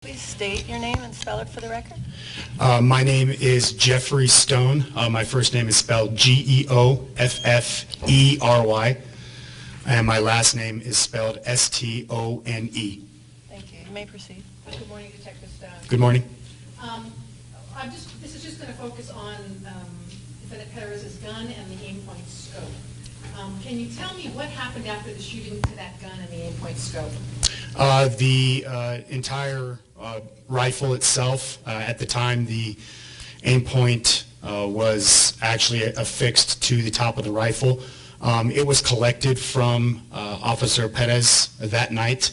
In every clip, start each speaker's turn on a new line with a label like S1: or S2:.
S1: Please state your name and spell it for the record.
S2: My name is Geoffrey Stone. My first name is spelled Geofffery, and my last name is spelled Stone.
S1: Thank you. You may proceed.
S3: Good morning, Detective Stone.
S2: Good morning.
S3: This is just going to focus on Defendant Pettis' gun and the aim-point scope. Can you tell me what happened after the shooting to that gun and the aim-point scope?
S2: The entire rifle itself, at the time the aim point was actually affixed to the top of the rifle. It was collected from Officer Pettis that night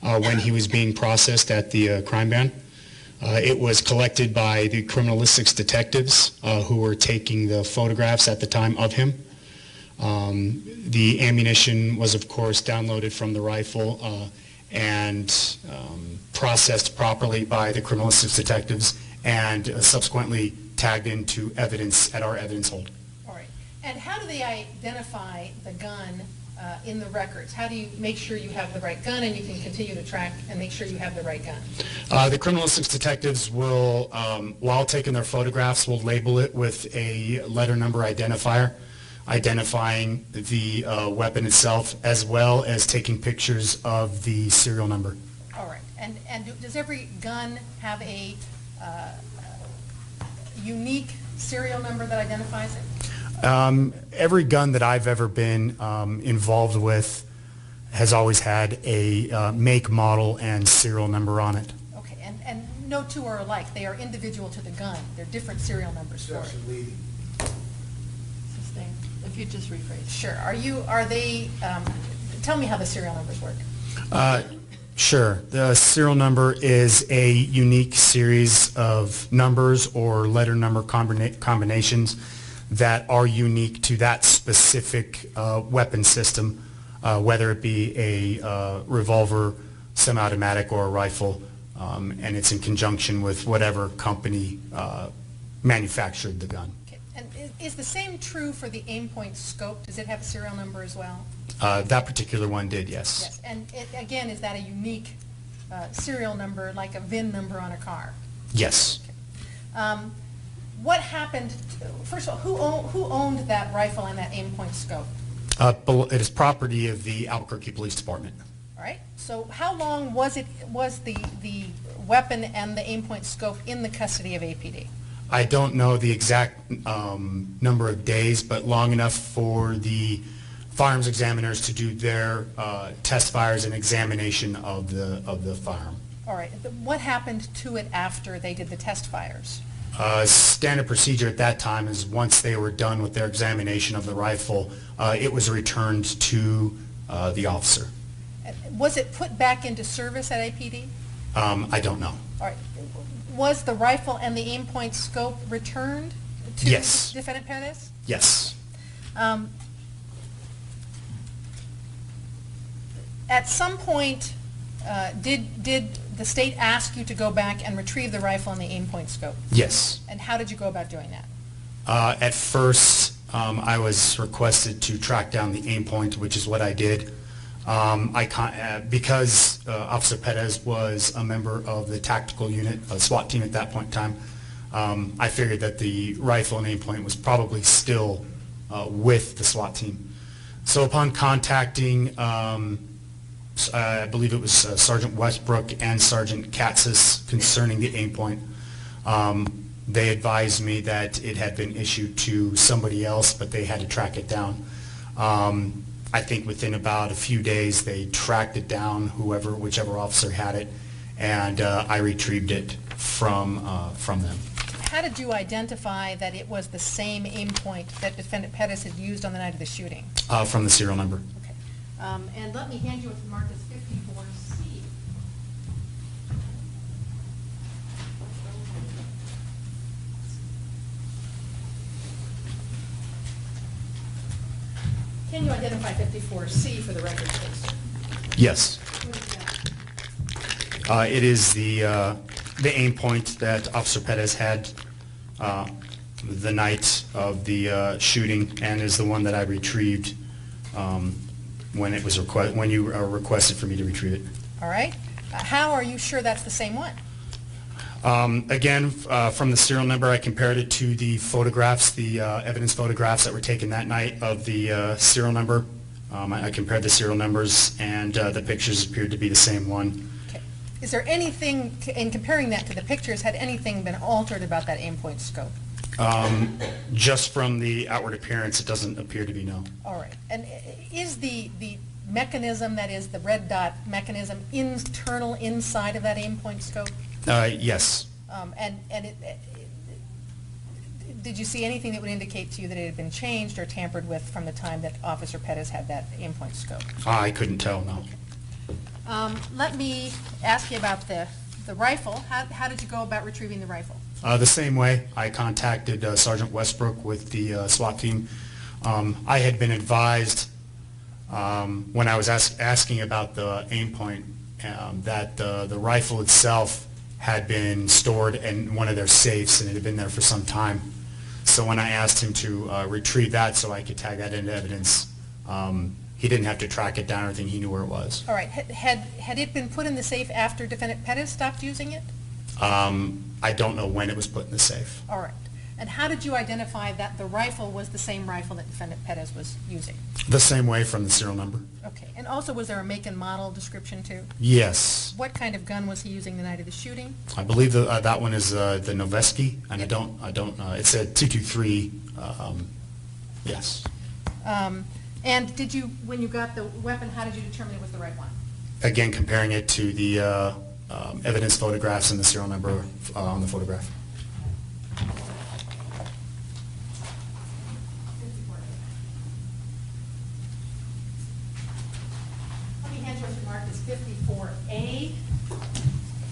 S2: when he was being processed at the crime van. It was collected by the criminalistics detectives who were taking the photographs at the time of him. The ammunition was, of course, downloaded from the rifle and processed properly by the criminalistics detectives and subsequently tagged into evidence at our evidence hold.
S3: All right. And how do they identify the gun in the records? How do you make sure you have the right gun and you can continue to track and make sure you have the right gun?
S2: The criminalistics detectives will, while taking their photographs, will label it with a letter number identifier, identifying the weapon itself, as well as taking pictures of the serial number.
S3: All right. And does every gun have a unique serial number that identifies it?
S2: Every gun that I've ever been involved with has always had a make, model, and serial number on it.
S3: Okay. And no two are alike. They are individual to the gun. They're different serial numbers for it.
S1: If you just rephrase.
S3: Sure. Tell me how the serial numbers work.
S2: Sure. The serial number is a unique series of numbers or letter number combinations that are unique to that specific weapon system, whether it be a revolver, semi-automatic, or a rifle, and it's in conjunction with whatever company manufactured the gun.
S3: And is the same true for the aim-point scope? Does it have a serial number as well?
S2: That particular one did, yes.
S3: Yes. And again, is that a unique serial number, like a VIN number on a car?
S2: Yes.
S3: Okay. What happened? First of all, who owned that rifle and that aim-point scope?
S2: It is property of the Albuquerque Police Department.
S3: All right. So how long was the weapon and the aim-point scope in the custody of APD?
S2: I don't know the exact number of days, but long enough for the firearms examiners to do their test fires and examination of the firearm.
S3: All right. What happened to it after they did the test fires?
S2: Standard procedure at that time is once they were done with their examination of the rifle, it was returned to the officer.
S3: Was it put back into service at APD?
S2: I don't know.
S3: All right. Was the rifle and the aim-point scope returned to
S2: Yes.
S3: Defendant Pettis?
S2: Yes.
S3: At some point, did the state ask you to go back and retrieve the rifle and the aim-point scope?
S2: Yes.
S3: And how did you go about doing that?
S2: At first, I was requested to track down the aim point, which is what I did. Because Officer Pettis was a member of the tactical unit, a SWAT team at that point in time, I figured that the rifle and aim point was probably still with the SWAT team. So upon contacting, I believe it was Sergeant Westbrook and Sergeant Katzis concerning the aim point, they advised me that it had been issued to somebody else, but they had to track it down. I think within about a few days they tracked it down, whichever officer had it, and I retrieved it from them.
S3: How did you identify that it was the same aim point that Defendant Pettis had used on the night of the shooting?
S2: From the serial number.
S3: Okay. And let me hand you what's marked as 54C. Can you identify 54C for the record, please?
S2: Yes.
S3: What is that?
S2: It is the aim point that Officer Pettis had the night of the shooting, and is the one that I retrieved when you requested for me to retrieve it.
S3: All right. How are you sure that's the same one?
S2: Again, from the serial number, I compared it to the photographs, the evidence photographs that were taken that night of the serial number. I compared the serial numbers, and the pictures appeared to be the same one.
S3: Okay. Is there anything, in comparing that to the pictures, had anything been altered about that aim point scope?
S2: Just from the outward appearance, it doesn't appear to be, no.
S3: All right. And is the mechanism, that is the red dot mechanism, internal inside of that aim point scope?
S2: Yes.
S3: Did you see anything that would indicate to you that it had been changed or tampered with from the time that Officer Pettis had that aim point scope?
S2: I couldn't tell, no.
S3: Let me ask you about the rifle. How did you go about retrieving the rifle?
S2: The same way. I contacted Sergeant Westbrook with the SWAT team. I had been advised when I was asking about the aim point that the rifle itself had been stored in one of their safes, and it had been there for some time. So when I asked him to retrieve that so I could tag that into evidence, he didn't have to track it down or anything. He knew where it was.
S3: All right. Had it been put in the safe after Defendant Pettis stopped using it?
S2: I don't know when it was put in the safe.
S3: All right. And how did you identify that the rifle was the same rifle that Defendant Pettis was using?
S2: The same way from the serial number.
S3: Okay. And also, was there a make and model description too?
S2: Yes.
S3: What kind of gun was he using the night of the shooting?
S2: I believe that one is the Noveski, and I don't. It's a 223. Yes.
S3: And did you, when you got the weapon, how did you determine it was the right one?
S2: Again, comparing it to the evidence photographs and the serial number on the photograph.
S3: Let me hand yours marked as 54A.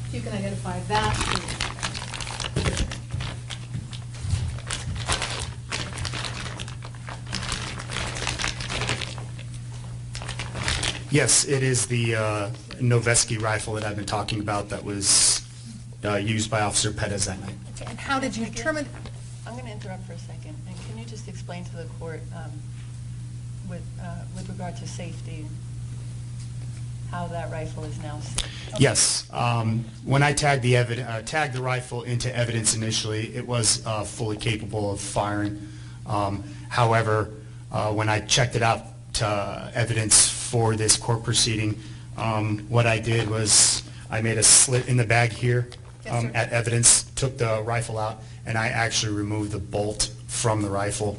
S3: If you can identify that, please.
S2: Yes, it is the Noveski rifle that I've been talking about that was used by Officer Pettis that night.
S3: Okay. And how did you determine?
S1: I'm going to interrupt for a second. And can you just explain to the court with regard to safety, how that rifle is now safe? Okay.
S2: Yes. When I tagged the rifle into evidence initially, it was fully capable of firing. However, when I checked it out to evidence for this court proceeding, what I did was I made a slit in the bag here at evidence, took the rifle out, and I actually removed the bolt from the rifle,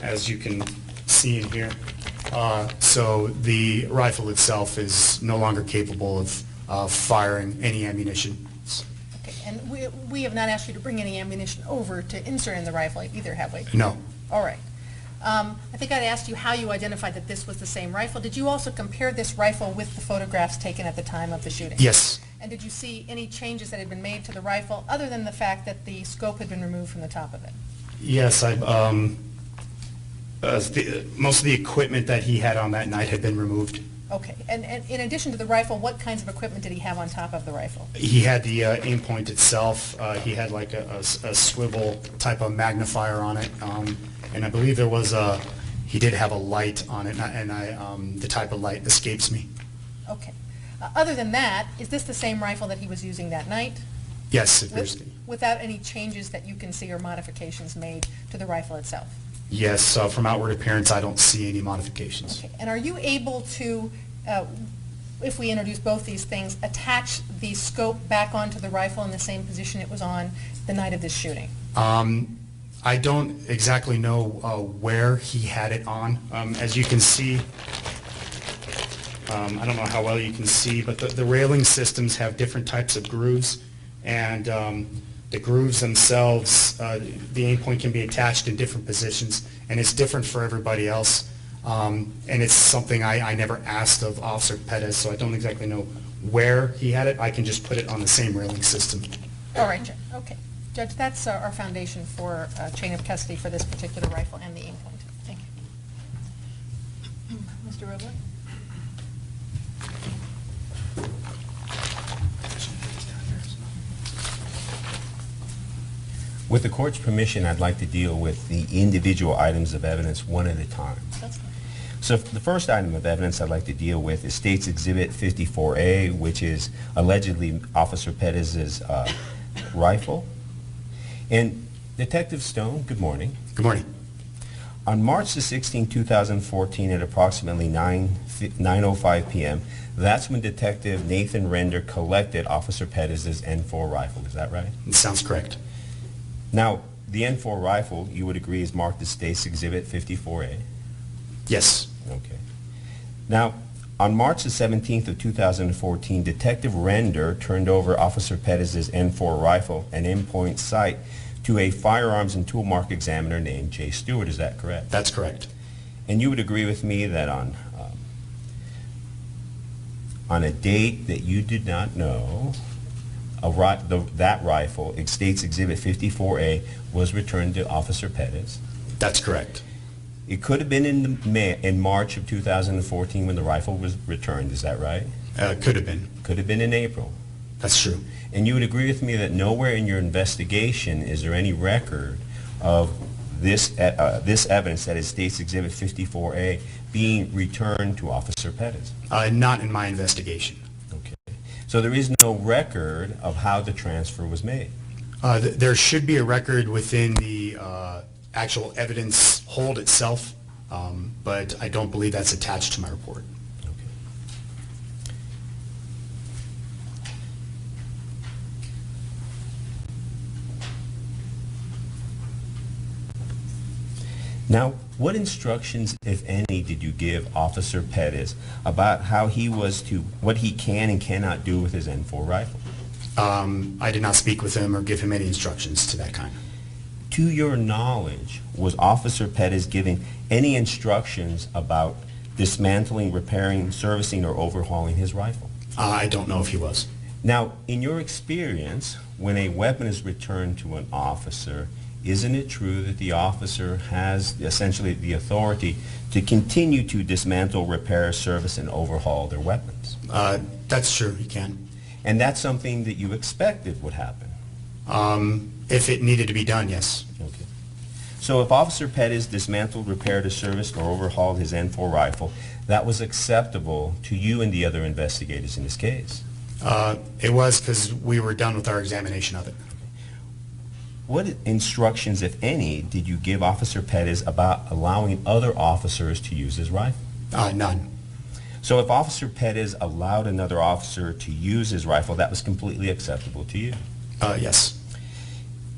S2: as you can see in here. So the rifle itself is no longer capable of firing any ammunition.
S3: Okay. And we have not asked you to bring any ammunition over to insert in the rifle either, have we?
S2: No.
S3: All right. I think I'd asked you how you identified that this was the same rifle. Did you also compare this rifle with the photographs taken at the time of the shooting?
S2: Yes.
S3: And did you see any changes that had been made to the rifle other than the fact that the scope had been removed from the top of it?
S2: Yes. Most of the equipment that he had on that night had been removed.
S3: Okay. And in addition to the rifle, what kinds of equipment did he have on top of the rifle?
S2: He had the aim point itself. He had like a swivel type of magnifier on it. And I believe he did have a light on it, and the type of light escapes me.
S3: Okay. Other than that, is this the same rifle that he was using that night?
S2: Yes, it appears to be.
S3: Without any changes that you can see or modifications made to the rifle itself?
S2: Yes, from outward appearance, I don't see any modifications.
S3: Okay. And are you able to, if we introduce both these things, attach the scope back onto the rifle in the same position it was on the night of this shooting?
S2: I don't exactly know where he had it on. As you can see, I don't know how well you can see, but the railing systems have different types of grooves, and the grooves themselves, the aim point can be attached in different positions, and it's different for everybody else. And it's something I never asked of Officer Pettis, so I don't exactly know where he had it. I can just put it on the same railing system.
S3: All right, Judge. Okay. Judge, that's our foundation for chain of custody for this particular rifle and the aim point. Thank you.
S1: Mr. Roebler?
S4: With the court's permission, I'd like to deal with the individual items of evidence one at a time.
S1: That's fine.
S4: So the first item of evidence I'd like to deal with is State's Exhibit 54A, which is allegedly Officer Pettis' rifle. And Detective Stone, good morning.
S2: Good morning.
S4: On March the 16th, 2014, at approximately 9:05 p.m., that's when Detective Nathan Render collected Officer Pettis' N4 rifle. Is that right?
S2: It sounds correct.
S4: Now, the N4 rifle, you would agree, is marked as State's Exhibit 54A?
S2: Yes.
S4: Okay. Now, on March the 17th of 2014, Detective Render turned over Officer Pettis' N4 rifle and in-point sight to a firearms and tool mark examiner named Jay Stewart. Is that correct?
S2: That's correct.
S4: And you would agree with me that on a date that you did not know, that rifle, State's Exhibit 54A, was returned to Officer Pettis?
S2: That's correct.
S4: It could have been in March of 2014 when the rifle was returned. Is that right?
S2: Could have been.
S4: Could have been in April.
S2: That's true.
S4: And you would agree with me that nowhere in your investigation is there any record of this evidence, that is State's Exhibit 54A, being returned to Officer Pettis?
S2: Not in my investigation.
S4: Okay. So there is no record of how the transfer was made?
S2: There should be a record within the actual evidence hold itself, but I don't believe that's attached to my report.
S4: Now, what instructions, if any, did you give Officer Pettis about how what he can and cannot do with his N4 rifle?
S2: I did not speak with him or give him any instructions to that kind.
S4: To your knowledge, was Officer Pettis giving any instructions about dismantling, repairing, servicing, or overhauling his rifle?
S2: I don't know if he was.
S4: Now, in your experience, when a weapon is returned to an officer, isn't it true that the officer has essentially the authority to continue to dismantle, repair, service, and overhaul their weapons?
S2: That's true, he can.
S4: And that's something that you expected would happen?
S2: If it needed to be done, yes.
S4: Okay. So if Officer Pettis dismantled, repaired, or serviced, or overhauled his N4 rifle, that was acceptable to you and the other investigators in this case?
S2: It was, because we were done with our examination of it.
S4: What instructions, if any, did you give Officer Pettis about allowing other officers to use his rifle?
S2: None.
S4: So if Officer Pettis allowed another officer to use his rifle, that was completely acceptable to you?
S2: Yes.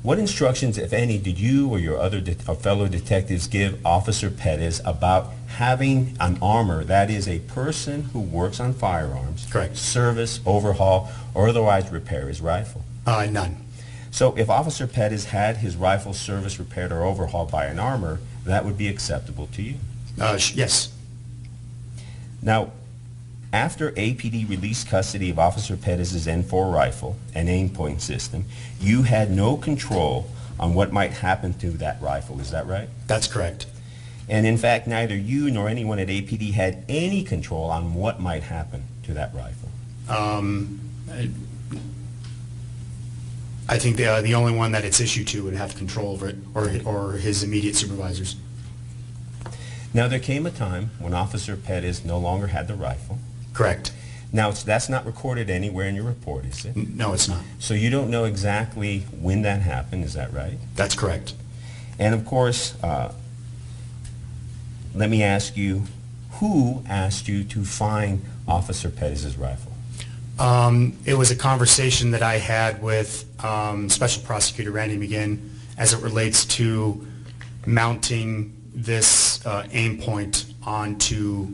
S4: What instructions, if any, did you or your other fellow detectives give Officer Pettis about having an armor, that is, a person who works on firearms,
S2: Correct.
S4: service, overhaul, or otherwise repair his rifle?
S2: None.
S4: So if Officer Pettis had his rifle serviced, repaired, or overhauled by an armor, that would be acceptable to you?
S2: Yes.
S4: Now, after APD released custody of Officer Pettis' N4 rifle and aim-point system, you had no control on what might happen to that rifle. Is that right?
S2: That's correct.
S4: And in fact, neither you nor anyone at APD had any control on what might happen to that rifle.
S2: I think the only one that it's issued to would have control over it, or his immediate supervisors.
S4: Now, there came a time when Officer Pettis no longer had the rifle.
S2: Correct.
S4: Now, that's not recorded anywhere in your report, is it?
S2: No, it's not.
S4: So you don't know exactly when that happened, is that right?
S2: That's correct.
S4: And of course, let me ask you, who asked you to find Officer Pettis' rifle?
S2: It was a conversation that I had with Special Prosecutor Randy McGinn as it relates to mounting this aim point onto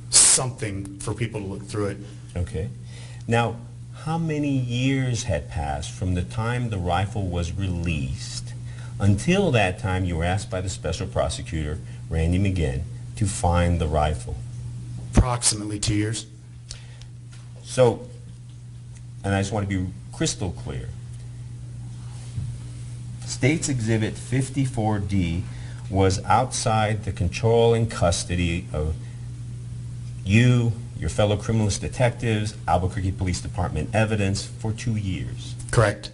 S2: something for people to look through it.
S4: Okay. Now, how many years had passed from the time the rifle was released until that time you were asked by the Special Prosecutor, Randy McGinn, to find the rifle?
S2: Approximately 2 years.
S4: So, and I just want to be crystal clear, State's Exhibit 54D was outside the control and custody of you, your fellow criminalist detectives, Albuquerque Police Department evidence for 2 years.
S2: Correct.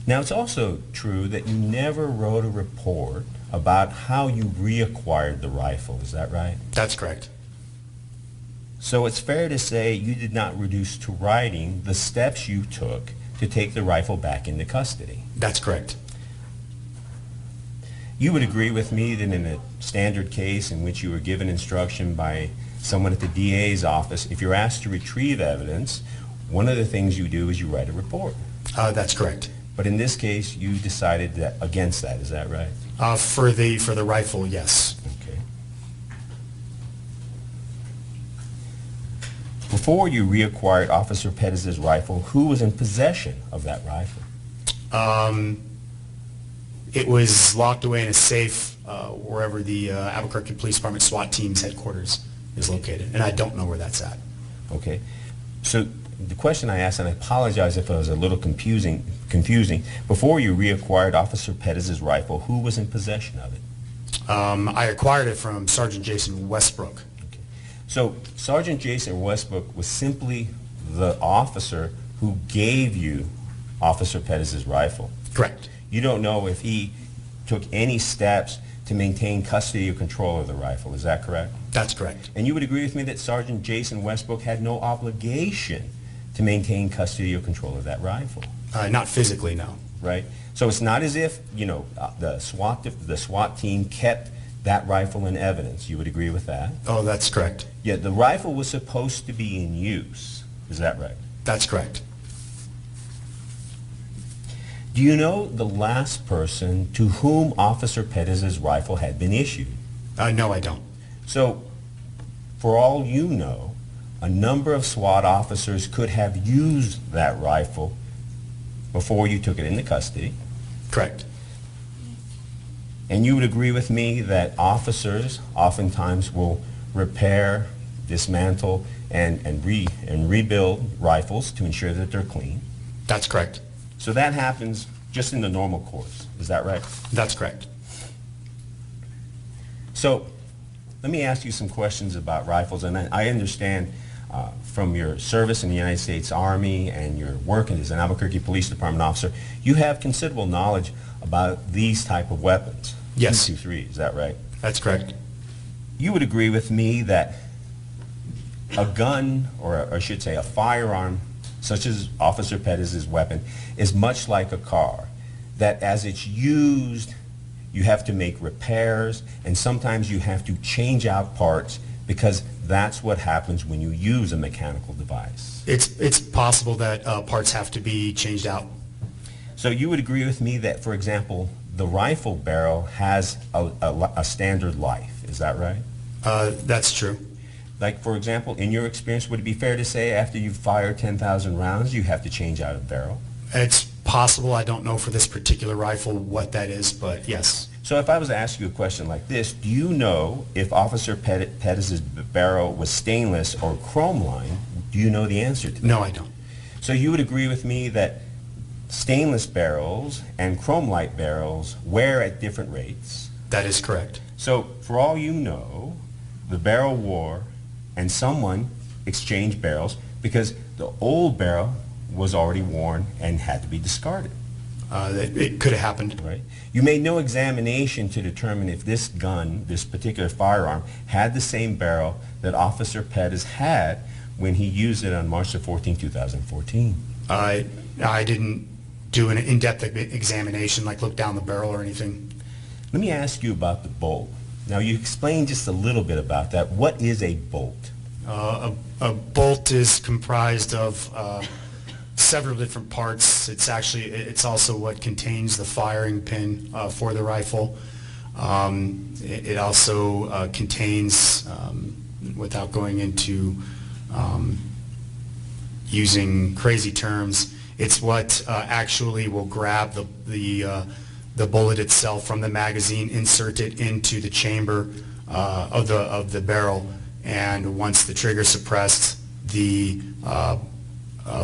S4: Now, it's also true that you never wrote a report about how you reacquired the rifle. Is that right?
S2: That's correct.
S4: So it's fair to say you did not reduce to writing the steps you took to take the rifle back into custody.
S2: That's correct.
S4: You would agree with me that in a standard case in which you were given instruction by someone at the DA's office, if you're asked to retrieve evidence, one of the things you do is you write a report.
S2: That's correct.
S4: But in this case, you decided against that. Is that right?
S2: For the rifle, yes.
S4: Okay. Before you reacquired Officer Pettis' rifle, who was in possession of that rifle?
S2: It was locked away in a safe wherever the Albuquerque Police Department SWAT team's headquarters is located, and I don't know where that's at.
S4: Okay. So the question I asked, and I apologize if it was a little confusing, before you reacquired Officer Pettis' rifle, who was in possession of it?
S2: I acquired it from Sergeant Jason Westbrook.
S4: Okay. So Sergeant Jason Westbrook was simply the officer who gave you Officer Pettis' rifle.
S2: Correct.
S4: You don't know if he took any steps to maintain custody or control of the rifle. Is that correct?
S2: That's correct.
S4: And you would agree with me that Sergeant Jason Westbrook had no obligation to maintain custody or control of that rifle?
S2: Not physically, no.
S4: Right? So it's not as if, the SWAT team kept that rifle in evidence. You would agree with that?
S2: Oh, that's correct.
S4: Yet the rifle was supposed to be in use. Is that right?
S2: That's correct.
S4: Do you know the last person to whom Officer Pettis' rifle had been issued?
S2: No, I don't.
S4: So, for all you know, a number of SWAT officers could have used that rifle before you took it into custody.
S2: Correct.
S4: And you would agree with me that officers oftentimes will repair, dismantle, and rebuild rifles to ensure that they're clean.
S2: That's correct.
S4: So that happens just in the normal course. Is that right?
S2: That's correct.
S4: So let me ask you some questions about rifles. And I understand from your service in the United States Army and your work as an Albuquerque Police Department officer, you have considerable knowledge about these type of weapons.
S2: Yes.
S4: 223, is that right?
S2: That's correct.
S4: You would agree with me that a gun, or I should say a firearm, such as Officer Pettis' weapon, is much like a car, that as it's used, you have to make repairs, and sometimes you have to change out parts, because that's what happens when you use a mechanical device.
S2: It's possible that parts have to be changed out.
S4: So you would agree with me that, for example, the rifle barrel has a standard life, is that right?
S2: That's true.
S4: Like, for example, in your experience, would it be fair to say after you've fired 10,000 rounds, you have to change out a barrel?
S2: It's possible. I don't know for this particular rifle what that is, but yes.
S4: So if I was to ask you a question like this, do you know if Officer Pettis' barrel was stainless or chrome lined? Do you know the answer to that?
S2: No, I don't.
S4: So you would agree with me that stainless barrels and chrome light barrels wear at different rates?
S2: That is correct.
S4: So for all you know, the barrel wore and someone exchanged barrels because the old barrel was already worn and had to be discarded.
S2: It could have happened.
S4: Right? You made no examination to determine if this gun, this particular firearm, had the same barrel that Officer Pettis had when he used it on March the 14th, 2014.
S2: I didn't do an in-depth examination, like look down the barrel or anything.
S4: Let me ask you about the bolt. Now, you explained just a little bit about that. What is a bolt?
S2: A bolt is comprised of several different parts. It's also what contains the firing pin for the rifle. It also contains, without going into using crazy terms, it's what actually will grab the bullet itself from the magazine, insert it into the chamber of the barrel, and once the trigger is suppressed, the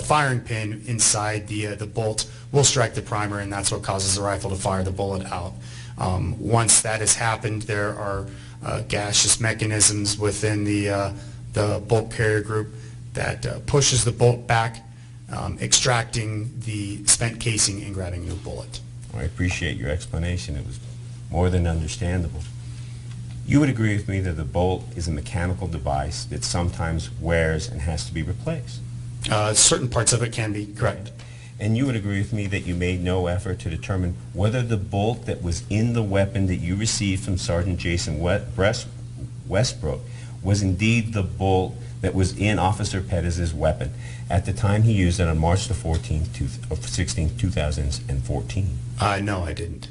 S2: firing pin inside the bolt will strike the primer, and that's what causes the rifle to fire the bullet out. Once that has happened, there are gaseous mechanisms within the bolt carrier group that pushes the bolt back extracting the spent casing and grabbing a bullet.
S4: I appreciate your explanation. It was more than understandable. You would agree with me that the bolt is a mechanical device that sometimes wears and has to be replaced.
S2: Certain parts of it can be, correct.
S4: And you would agree with me that you made no effort to determine whether the bolt that was in the weapon that you received from Sergeant Jason Westbrook was indeed the bolt that was in Officer Pettis' weapon at the time he used it on March the 16th, 2014.
S2: No, I didn't.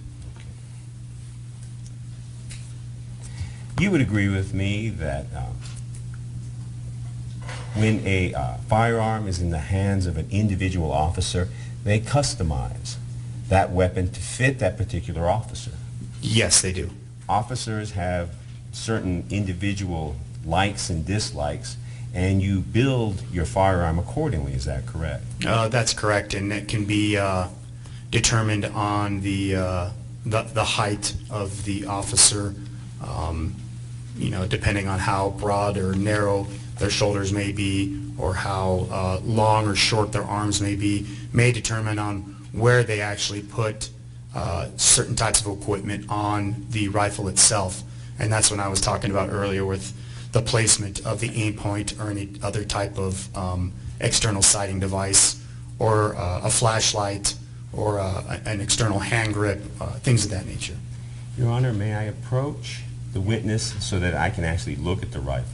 S4: You would agree with me that when a firearm is in the hands of an individual officer, they customize that weapon to fit that particular officer.
S2: Yes, they do.
S4: Officers have certain individual likes and dislikes, and you build your firearm accordingly. Is that correct?
S2: That's correct, and it can be determined on the height of the officer, depending on how broad or narrow their shoulders may be, or how long or short their arms may be, may determine on where they actually put certain types of equipment on the rifle itself. And that's what I was talking about earlier with the placement of the aim point or any other type of external sighting device, or a flashlight, or an external hand grip, things of that nature.
S4: Your Honor, may I approach the witness so that I can actually look at the rifle?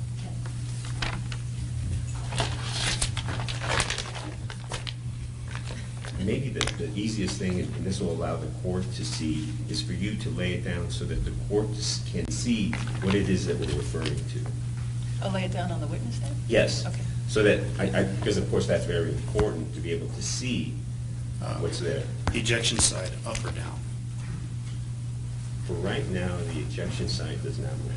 S4: Maybe the easiest thing, and this will allow the court to see, is for you to lay it down so that the court can see what it is that we're referring to.
S1: I'll lay it down on the witness stand?
S4: Yes.
S1: Okay.
S4: So that, because of course that's very important to be able to see what's there.
S2: Ejection side, up or down?
S4: For right now, the ejection side does not move.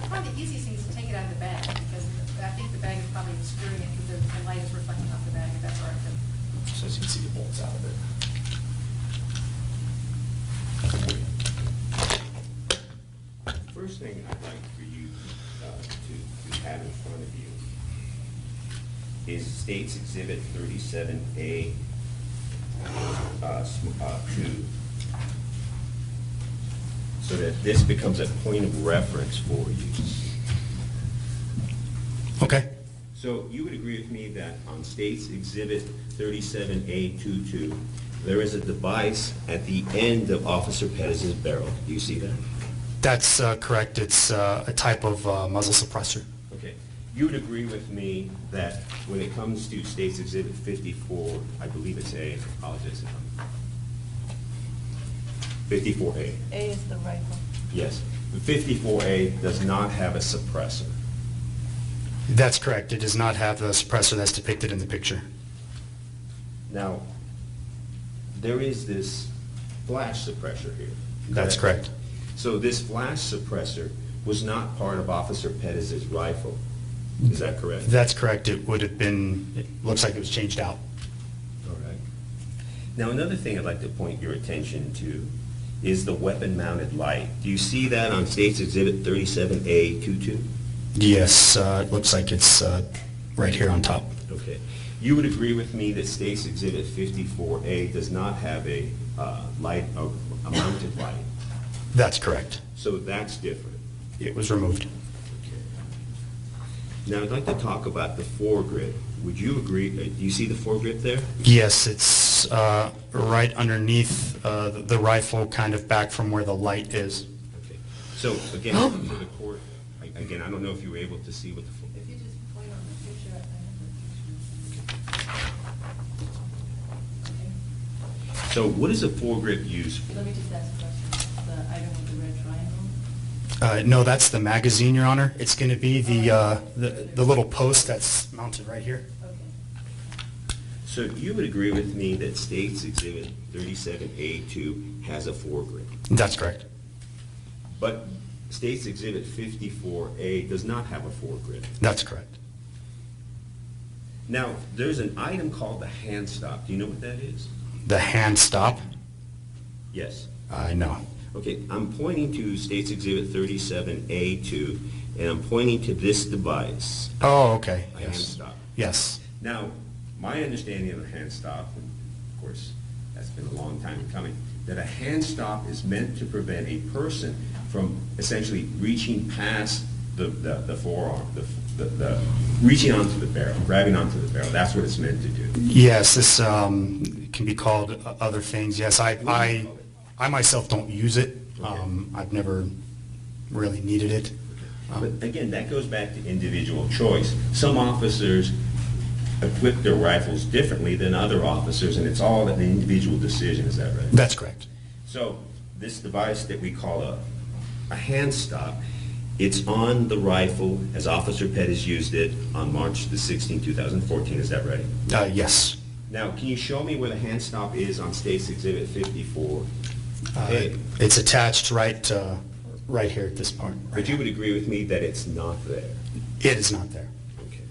S3: Probably the easiest thing is to take it out of the bag, because I think the bag is probably obscuring it because the light is reflecting off the bag, if that's all right.
S2: So as you can see the bolts out of it.
S4: First thing I'd like for you to have in front of you is State's Exhibit 37A 2, so that this becomes a point of reference for you.
S2: Okay.
S4: So you would agree with me that on State's Exhibit 37A22, there is a device at the end of Officer Pettis' barrel. Do you see that?
S2: That's correct. It's a type of muzzle suppressor.
S4: Okay. You would agree with me that when it comes to State's Exhibit 54, I believe it's A, I apologize if I'm... 54A.
S1: A is the rifle.
S4: Yes. The 54A does not have a suppressor.
S2: That's correct. It does not have the suppressor that's depicted in the picture.
S4: Now, there is this flash suppressor here.
S2: That's correct.
S4: So this flash suppressor was not part of Officer Pettis' rifle. Is that correct?
S2: That's correct. It would have been, it looks like it was changed out.
S4: All right. Now, another thing I'd like to point your attention to is the weapon-mounted light. Do you see that on State's Exhibit 37A22?
S2: Yes, it looks like it's right here on top.
S4: Okay. You would agree with me that State's Exhibit 54A does not have a light, a mounted light?
S2: That's correct.
S4: So that's different.
S2: It was removed.
S4: Now, I'd like to talk about the foregrip. Would you agree, do you see the foregrip there?
S2: Yes, it's right underneath the rifle, kind of back from where the light is.
S4: Okay. So, again, for the court, again, I don't know if you were able to see what the
S1: If you just point on the picture, I have
S4: So what is a foregrip used for?
S1: Let me just ask a question. The item with the red triangle?
S2: No, that's the magazine, Your Honor. It's going to be the little post that's mounted right here.
S1: Okay.
S4: So you would agree with me that State's Exhibit 37A2 has a foregrip,
S2: That's correct.
S4: but State's Exhibit 54A does not have a foregrip.
S2: That's correct.
S4: Now, there's an item called the hand stop. Do you know what that is?
S2: The hand stop?
S4: Yes.
S2: No.
S4: Okay, I'm pointing to State's Exhibit 37A2, and I'm pointing to this device,
S2: Oh, okay,
S4: a hand
S2: yes.
S4: stop.
S2: Yes.
S4: Now, my understanding of a hand stop, and of course, that's been a long time coming, that a hand stop is meant to prevent a person from essentially reaching past the forearm, reaching onto the barrel, grabbing onto the barrel. That's what it's meant to do.
S2: Yes, this can be called other things. Yes, I myself don't use it. I've never really needed it.
S4: But again, that goes back to individual choice. Some officers equip their rifles differently than other officers, and it's all an individual decision. Is that right?
S2: That's correct.
S4: So this device that we call a hand stop, it's on the rifle as Officer Pettis used it on March the 16th, 2014. Is that right?
S2: Yes.
S4: Now, can you show me where the hand stop is on State's Exhibit 54?
S2: It's attached right here at this part.
S4: But you would agree with me that it's not there.
S2: It is not there.
S4: Okay.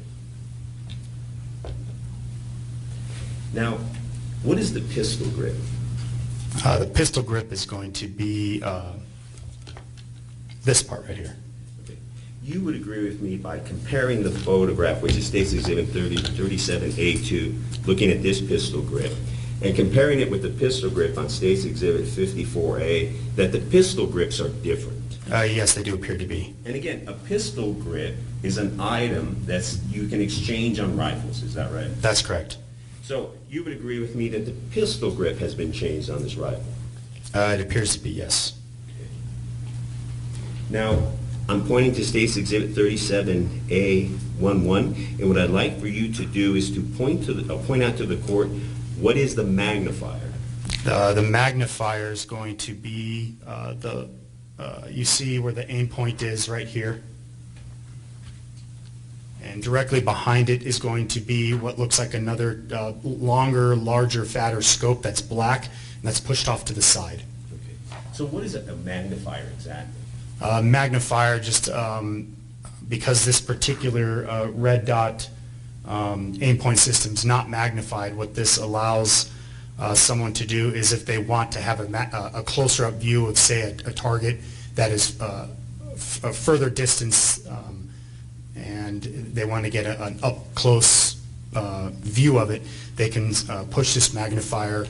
S4: Now, what is the pistol grip?
S2: The pistol grip is going to be this part right here.
S4: Okay. You would agree with me by comparing the photograph, which is State's Exhibit 37A2, looking at this pistol grip, and comparing it with the pistol grip on State's Exhibit 54A, that the pistol grips are different.
S2: Yes, they do appear to be.
S4: And again, a pistol grip is an item that you can exchange on rifles. Is that right?
S2: That's correct.
S4: So you would agree with me that the pistol grip has been changed on this rifle?
S2: It appears to be, yes.
S4: Now, I'm pointing to State's Exhibit 37A11, and what I'd like for you to do is to point out to the court what is the magnifier.
S2: The magnifier is going to be you see where the aim point is right here. And directly behind it is going to be what looks like another longer, larger, fatter scope that's black, and that's pushed off to the side.
S4: Okay. So what is a magnifier exactly?
S2: Magnifier, just because this particular red dot aim point system is not magnified, what this allows someone to do is if they want to have a closer up view of, say, a target that is a further distance and they want to get an up close view of it, they can push this magnifier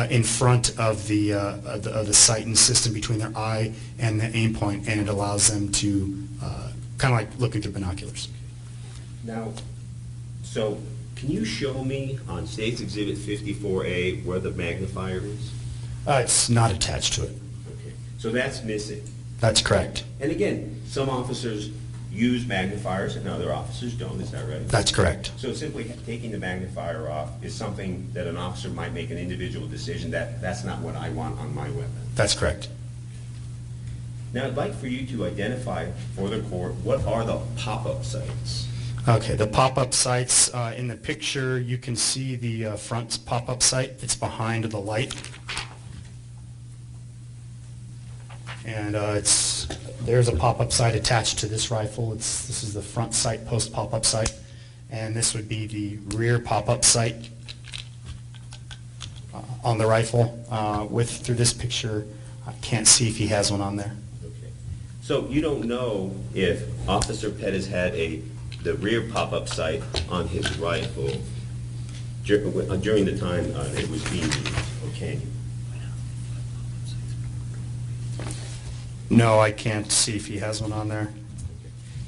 S2: in front of the sight and system between their eye and the aim point, and it allows them to kind of like looking through binoculars.
S4: Now, so can you show me on State's Exhibit 54A where the magnifier is?
S2: It's not attached to it.
S4: Okay. So that's missing.
S2: That's correct.
S4: And again, some officers use magnifiers and other officers don't. Is that right?
S2: That's correct.
S4: So simply taking the magnifier off is something that an officer might make an individual decision that that's not what I want on my weapon.
S2: That's correct.
S4: Now I'd like for you to identify for the court what are the pop-up sights.
S2: Okay, the pop-up sights in the picture, you can see the front pop-up sight. It's behind the light. And there's a pop-up sight attached to this rifle. This is the front sight post pop-up sight. And this would be the rear pop-up sight on the rifle. Through this picture, I can't see if he has one on there.
S4: Okay. So you don't know if Officer Pettis had the rear pop-up sight on his rifle during the time it was being used, or can you?
S2: No, I can't see if he has one on there.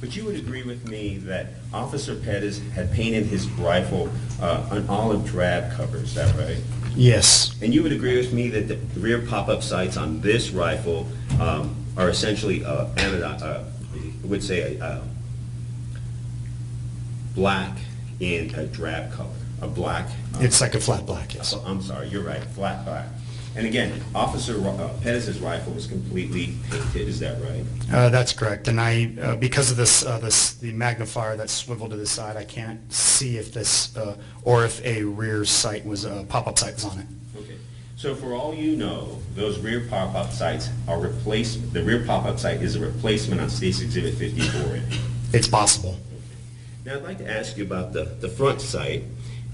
S4: But you would agree with me that Officer Pettis had painted his rifle an olive drab color, is that right?
S2: Yes.
S4: And you would agree with me that the rear pop-up sights on this rifle are essentially would say black in a drab color, a black.
S2: It's like a flat black, yes.
S4: I'm sorry, you're right, flat black. And again, Officer Pettis' rifle was completely painted, is that right?
S2: That's correct. And because of the magnifier that's swiveled to the side, I can't see if this, or if a rear sight was, a pop-up sight was on it.
S4: Okay. So for all you know, those rear pop-up sights are replacement. The rear pop-up sight is a replacement on State's Exhibit 54.
S2: It's possible.
S4: Now I'd like to ask you about the front sight.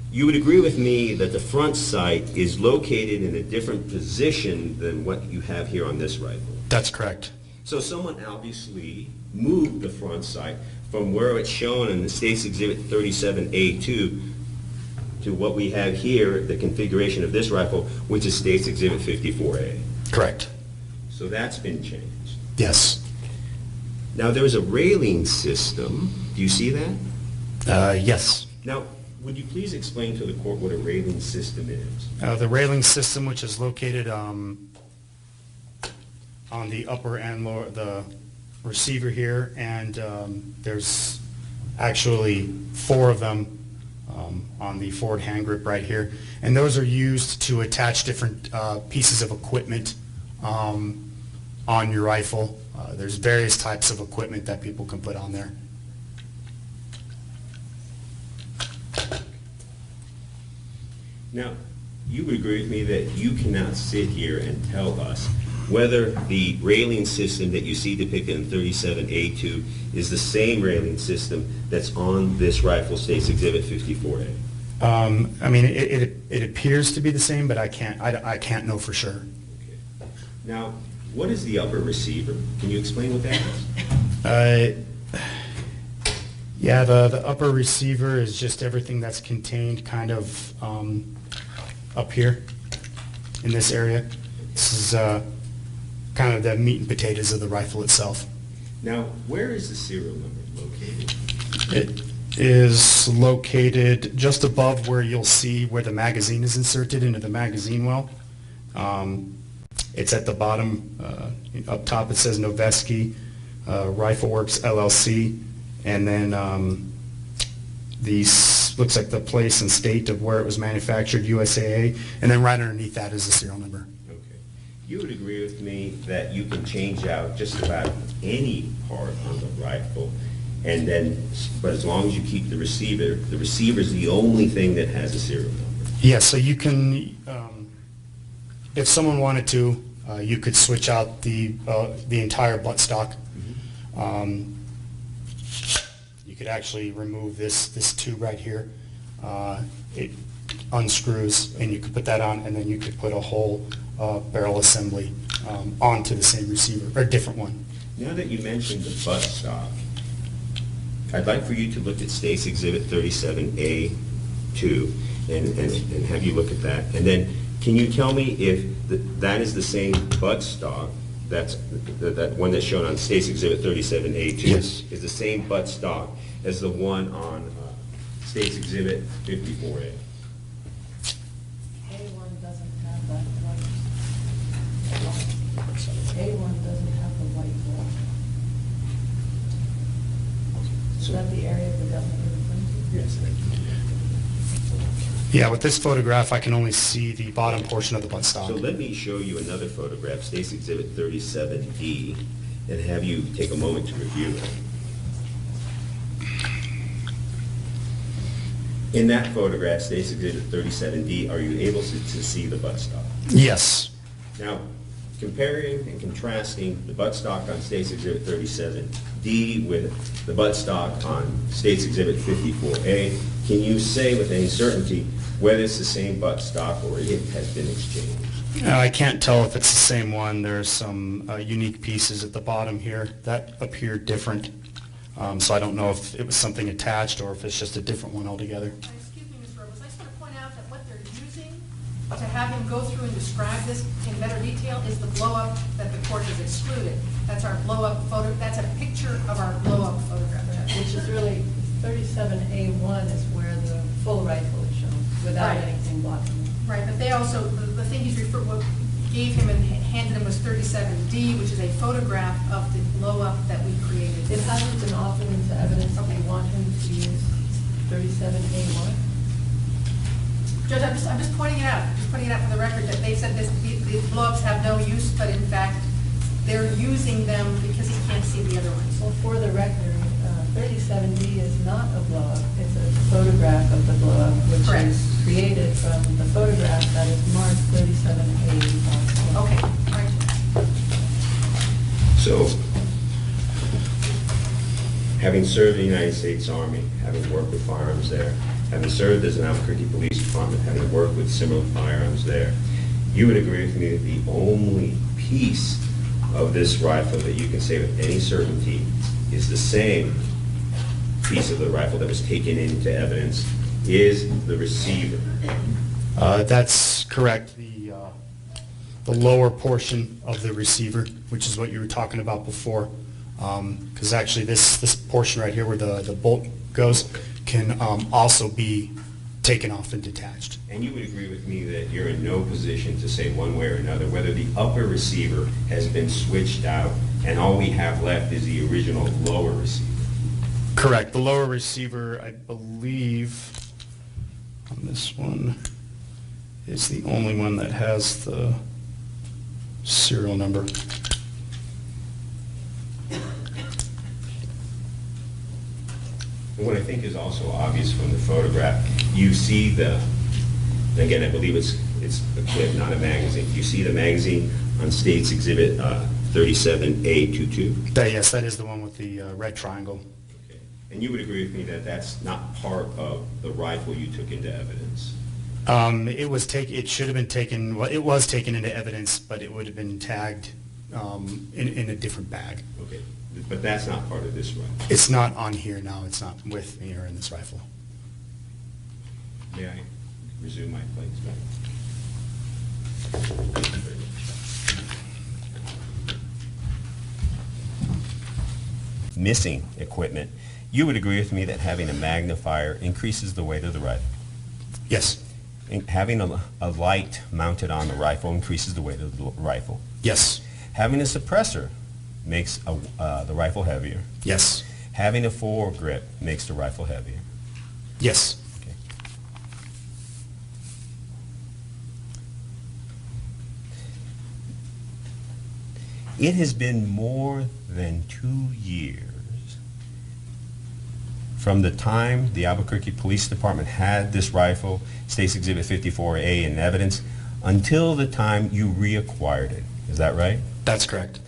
S4: You would agree with me that the front sight is located in a different position than what you have here on this rifle?
S2: That's correct.
S4: So someone obviously moved the front sight from where it's shown in the State's Exhibit 37A2 to what we have here, the configuration of this rifle, which is State's Exhibit 54A.
S2: Correct.
S4: So that's been changed.
S2: Yes.
S4: Now, there's a railing system. Do you see that?
S2: Yes.
S4: Now, would you please explain to the court what a railing system is?
S2: The railing system, which is located on the upper and lower, the receiver here, and there's actually 4 of them on the forward hand grip right here. And those are used to attach different pieces of equipment on your rifle. There's various types of equipment that people can put on there.
S4: Now, you would agree with me that you cannot sit here and tell us whether the railing system that you see depicted in 37A2 is the same railing system that's on this rifle, State's Exhibit 54A.
S2: I mean, it appears to be the same, but I can't know for sure.
S4: Okay. Now, what is the upper receiver? Can you explain what that is?
S2: Yeah, the upper receiver is just everything that's contained kind of up here in this area. This is kind of the meat and potatoes of the rifle itself.
S4: Now, where is the serial number located?
S2: It is located just above where you'll see where the magazine is inserted into the magazine well. It's at the bottom. Up top it says Noveski Rifle Works LLC, and then looks like the place and state of where it was manufactured, USAA, and then right underneath that is the serial number.
S4: Okay. You would agree with me that you can change out just about any part on the rifle, and then, but as long as you keep the receiver is the only thing that has a serial number.
S2: Yeah, so you can, if someone wanted to, you could switch out the entire buttstock. You could actually remove this tube right here. It unscrews, and you could put that on, and then you could put a whole barrel assembly onto the same receiver, or a different one.
S4: Now that you mentioned the buttstock, I'd like for you to look at State's Exhibit 37A2 and have you look at that. And then, can you tell me if that is the same buttstock, that one that's shown on State's Exhibit 37A2
S2: Yes.
S4: is the same buttstock as the one on State's Exhibit 54A?
S1: A1 doesn't have that white. A1 doesn't have the white wall. Is that the area of the government you're referring to?
S4: Yes, thank you.
S2: Yeah, with this photograph, I can only see the bottom portion of the buttstock.
S4: So let me show you another photograph, State's Exhibit 37D, and have you take a moment to review it. In that photograph, State's Exhibit 37D, are you able to see the buttstock?
S2: Yes.
S4: Now, comparing and contrasting the buttstock on State's Exhibit 37D with the buttstock on State's Exhibit 54A, can you say with any certainty whether it's the same buttstock or it has been exchanged?
S2: I can't tell if it's the same one. There's some unique pieces at the bottom here that appear different. So I don't know if it was something attached or if it's just a different one altogether.
S3: Excuse me, Mr. Robles, I just want to point out that what they're using to have him go through and describe this in better detail is the blow-up that the court has excluded. That's our blow-up photo, that's a picture of our blow-up photograph.
S1: Which is really, 37A1 is where the full rifle is shown, without
S3: Right.
S1: anything blocking it.
S3: Right, but they also, the thing he's what gave him and handed him was 37D, which is a photograph of the blow-up that we created.
S1: It hasn't been offered into evidence that we want him to use 37A1?
S3: Judge, I'm just pointing it out, for the record, that they said the blow-ups have no use, but in fact, they're using them because he can't see the other ones.
S1: Well, for the record, 37D is not a blow-up. It's a photograph of the blow-up, which
S3: Correct.
S1: is created from the photograph that is marked 37A.
S3: Okay, all right.
S4: So, having served in the United States Army, having worked with firearms there, having served as an Albuquerque Police Department, having worked with similar firearms there, you would agree with me that the only piece of this rifle that you can say with any certainty is the same piece of the rifle that was taken into evidence is the receiver?
S2: That's correct. The lower portion of the receiver, which is what you were talking about before, because actually this portion right here where the bolt goes can also be taken off and detached.
S4: And you would agree with me that you're in no position to say one way or another whether the upper receiver has been switched out and all we have left is the original lower receiver?
S2: Correct. The lower receiver, I believe, on this one, is the only one that has the serial number.
S4: And what I think is also obvious from the photograph, you see again, I believe it's a clip, not a magazine. You see the magazine on State's Exhibit 37A22?
S2: Yes, that is the one with the red triangle.
S4: Okay. And you would agree with me that that's not part of the rifle you took into evidence?
S2: It should have been taken, well, it was taken into evidence, but it would have been tagged in a different bag.
S4: Okay. But that's not part of this rifle? It's
S2: not on here, no. It's not with me or in this rifle.
S4: May I resume my place back? Missing equipment. You would agree with me that having a magnifier increases the weight of the rifle?
S2: Yes.
S4: And having a light mounted on the rifle increases the weight of the rifle?
S2: Yes.
S4: Having a suppressor makes the rifle heavier?
S2: Yes.
S4: Having a foregrip makes the rifle heavier?
S2: Yes.
S4: Okay. It has been more than 2 years from the time the Albuquerque Police Department had this rifle, State's Exhibit 54A, in evidence, until the time you reacquired it. Is that right?
S2: That's correct.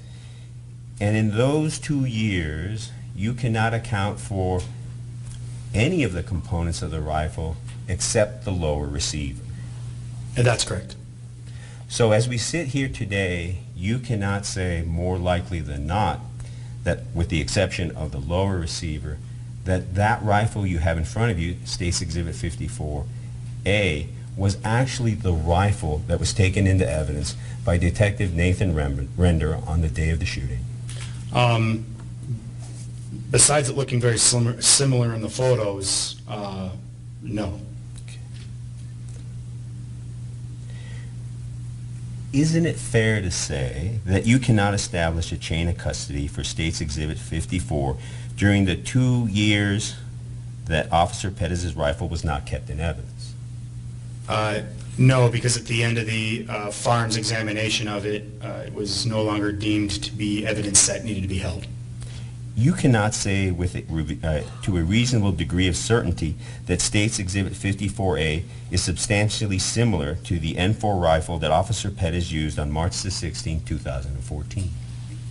S4: And in those 2 years, you cannot account for any of the components of the rifle except the lower receiver.
S2: That's correct.
S4: So as we sit here today, you cannot say more likely than not that, with the exception of the lower receiver, that rifle you have in front of you, State's Exhibit 54A, was actually the rifle that was taken into evidence by Detective Nathan Render on the day of the shooting.
S2: Besides it looking very similar in the photos, no.
S4: Isn't it fair to say that you cannot establish a chain of custody for State's Exhibit 54 during the 2 years that Officer Pettis' rifle was not kept in evidence?
S2: No, because at the end of the firearms examination of it, it was no longer deemed to be evidence that needed to be held.
S4: You cannot say to a reasonable degree of certainty that State's Exhibit 54A is substantially similar to the N4 rifle that Officer Pettis used on March the 16th, 2014.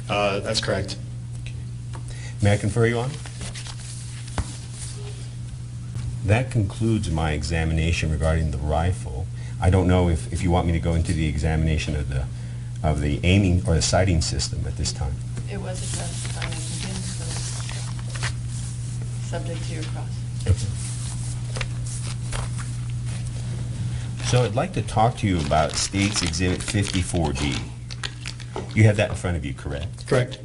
S2: That's correct.
S4: Okay. May I confer you on? That concludes my examination regarding the rifle. I don't know if you want me to go into the examination of the aiming or the sighting system at this time.
S1: It was addressed by Ms. McGinn, so subject to your cross.
S4: Okay. So I'd like to talk to you about State's Exhibit 54D. You have that in front of you, correct?
S2: Correct.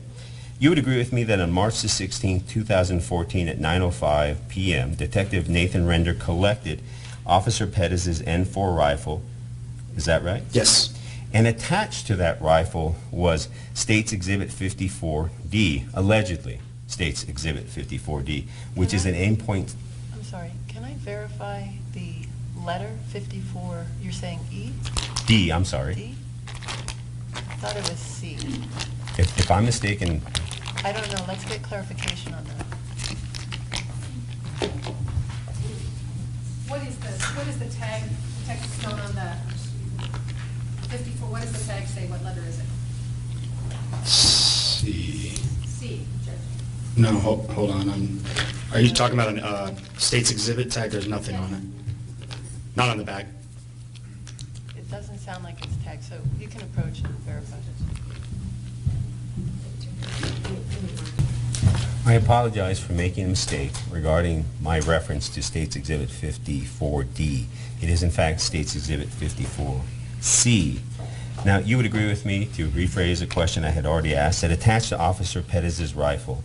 S4: You would agree with me that on March the 16th, 2014 at 9:05 p.m., Detective Nathan Render collected Officer Pettis' N4 rifle. Is that right?
S2: Yes.
S4: And attached to that rifle was State's Exhibit 54D, allegedly State's Exhibit 54D, which is an aim point.
S1: I'm sorry, can I verify the letter 54, you're saying E?
S4: D, I'm sorry.
S1: D? I thought it was C.
S4: If I'm mistaken.
S1: I don't know, let's get clarification on that.
S3: What is the tag, text note on that? 54, what does the tag say? What letter is it?
S2: C.
S3: C, Judge.
S2: No, hold on. Are you talking about a State's Exhibit tag? There's nothing on it. Not on the back.
S1: It doesn't sound like it's tagged, so you can approach and verify this.
S4: I apologize for making a mistake regarding my reference to State's Exhibit 54D. It is in fact State's Exhibit 54C. Now, you would agree with me, to rephrase a question I had already asked, that attached to Officer Pettis' rifle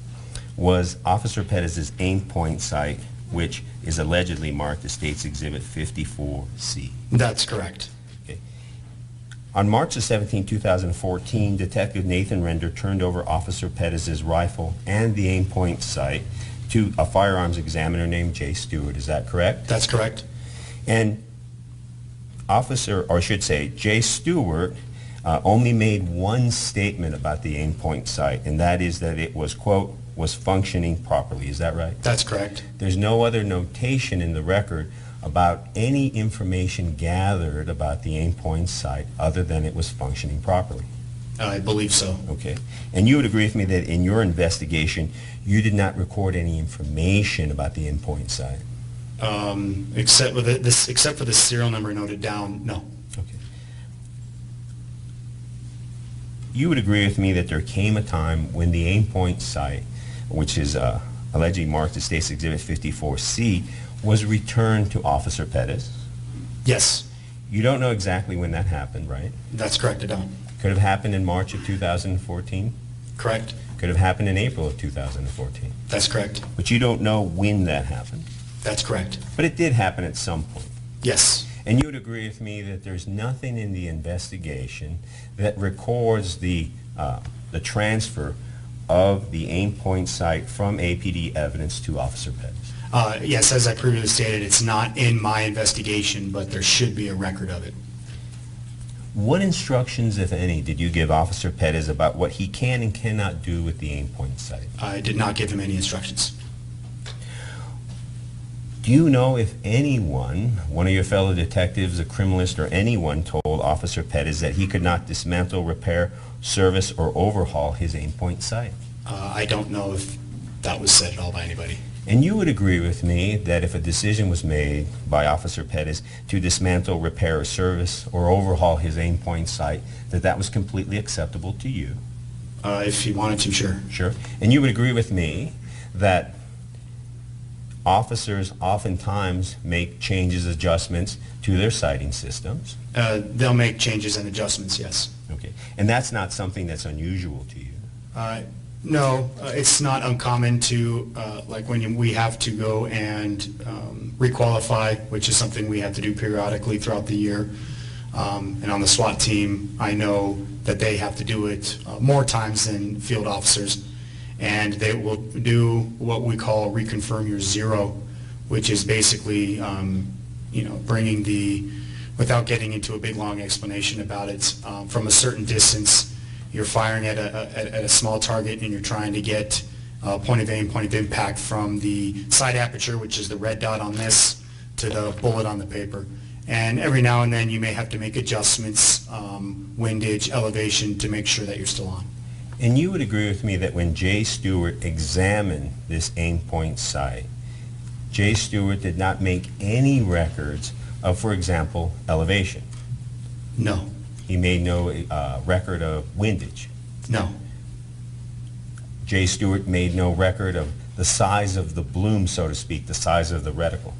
S4: was Officer Pettis' aim point sight, which is allegedly marked as State's Exhibit 54C.
S2: That's correct.
S4: Okay. On March the 17, 2014, Detective Nathan Render turned over Officer Pettis' rifle and the aim point sight to a firearms examiner named Jay Stewart. Is that correct?
S2: That's correct.
S4: And Jay Stewart only made one statement about the aim point sight, and that is that it was, quote, was functioning properly. Is that right?
S2: That's correct.
S4: There's no other notation in the record about any information gathered about the aim point sight other than it was functioning properly.
S2: I believe so.
S4: Okay. And you would agree with me that in your investigation, you did not record any information about the aim point sight?
S2: Except for the serial number noted down, no.
S4: Okay. You would agree with me that there came a time when the aim point sight, which is allegedly marked as State's Exhibit 54C, was returned to Officer Pettis?
S2: Yes,
S4: You don't know exactly when that happened, right?
S2: that's correct, I don't.
S4: Could have happened in March of 2014.
S2: Correct?
S4: Could have happened in April of 2014.
S2: That's correct.
S4: But you don't know when that happened.
S2: That's correct.
S4: But it did happen at some point.
S2: Yes,
S4: And you would agree with me that there's nothing in the investigation that records the transfer of the aim point sight from APD evidence to Officer Pettis.
S2: yes, as I previously stated, it's not in my investigation, but there should be a record of it.
S4: What instructions, if any, did you give Officer Pettis about what he can and cannot do with the aim point sight?
S2: I did not give him any instructions.
S4: Do you know if anyone, one of your fellow detectives, a criminalist, or anyone told Officer Pettis that he could not dismantle, repair, service, or overhaul his aim point sight?
S2: I don't know if that was said at all by anybody.
S4: And you would agree with me that if a decision was made by Officer Pettis to dismantle, repair, service, or overhaul his aim point sight, that that was completely acceptable to you?
S2: If he wanted to, sure.
S4: Sure. And you would agree with me that officers oftentimes make changes, adjustments to their sighting systems?
S2: They'll make changes and adjustments, yes.
S4: Okay. And that's not something that's unusual to you?
S2: No, it's not uncommon to, like when we have to go and requalify, which is something we have to do periodically throughout the year. And on the SWAT team, I know that they have to do it more times than field officers. And they will do what we call reconfirm your zero, which is basically, bringing without getting into a big long explanation about it, from a certain distance, you're firing at a small target and you're trying to get point of aim, point of impact from the sight aperture, which is the red dot on this, to the bullet on the paper. And every now and then you may have to make adjustments, windage, elevation, to make sure that you're still on.
S4: And you would agree with me that when Jay Stewart examined this aim point sight, Jay Stewart did not make any records of, for example, elevation?
S2: No.
S4: He made no record of windage?
S2: No.
S4: Jay Stewart made no record of the size of the bloom, so to speak, the size of the reticle?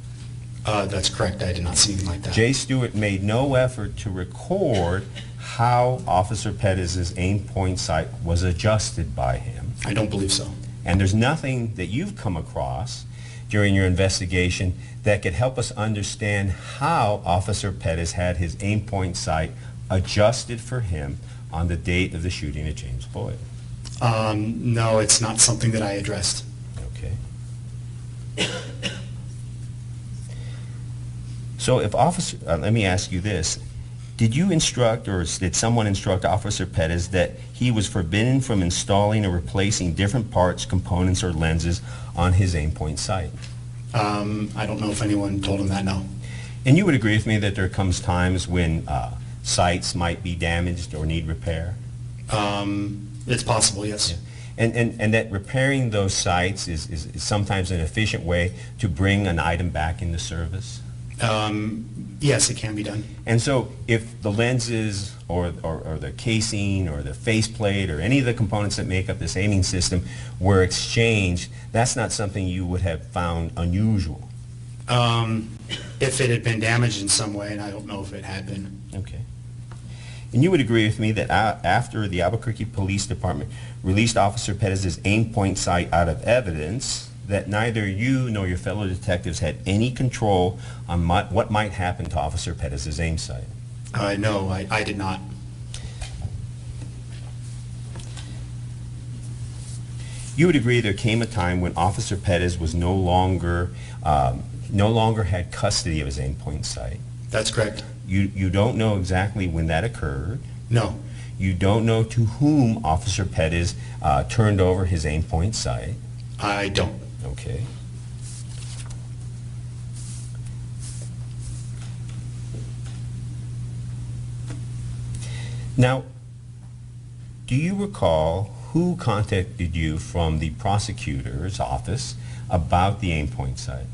S2: That's correct. I did not see anything like that.
S4: Jay Stewart made no effort to record how Officer Pettis' aim point sight was adjusted by him.
S2: I don't believe so.
S4: And there's nothing that you've come across during your investigation that could help us understand how Officer Pettis had his aim point sight adjusted for him on the date of the shooting of James Boyd?
S2: No, it's not something that I addressed.
S4: Okay. So if Officer, let me ask you this. Did you instruct, or did someone instruct Officer Pettis that he was forbidden from installing or replacing different parts, components, or lenses on his aim point sight?
S2: I don't know if anyone told him that, no.
S4: And you would agree with me that there comes times when sights might be damaged or need repair?
S2: It's possible, yes.
S4: Yeah. And that repairing those sights is sometimes an efficient way to bring an item back into service?
S2: Yes, it can be done.
S4: And so if the lenses or the casing or the faceplate or any of the components that make up this aiming system were exchanged, that's not something you would have found unusual?
S2: If it had been damaged in some way, and I don't know if it had been.
S4: Okay. And you would agree with me that after the Albuquerque Police Department released Officer Pettis' aim point sight out of evidence, that neither you nor your fellow detectives had any control on what might happen to Officer Pettis' aim sight?
S2: No, I did not.
S4: You would agree there came a time when Officer Pettis was no longer had custody of his aim point sight.
S2: That's correct.
S4: You don't know exactly when that occurred.
S2: No.
S4: You don't know to whom Officer Pettis turned over his aim point sight.
S2: I don't.
S4: Okay. Now, do you recall who contacted you from the prosecutor's office about the aim point sight?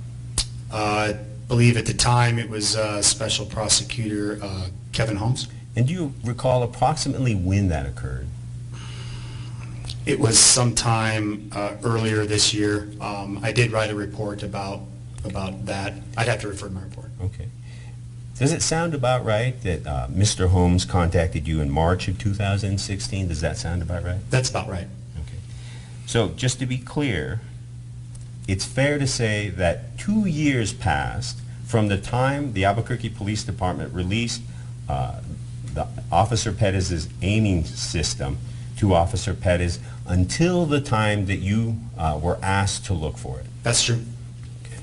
S2: I believe at the time it was Special Prosecutor Kevin Holmes.
S4: And do you recall approximately when that occurred?
S2: It was sometime earlier this year. I did write a report about that. I'd have to refer to my report.
S4: Okay. Does it sound about right that Mr. Holmes contacted you in March of 2016? Does that sound about right?
S2: That's about right.
S4: Okay. So just to be clear, it's fair to say that 2 years passed from the time the Albuquerque Police Department released the Officer Pettis' aiming system to Officer Pettis until the time that you were asked to look for it.
S2: That's true.
S4: Okay.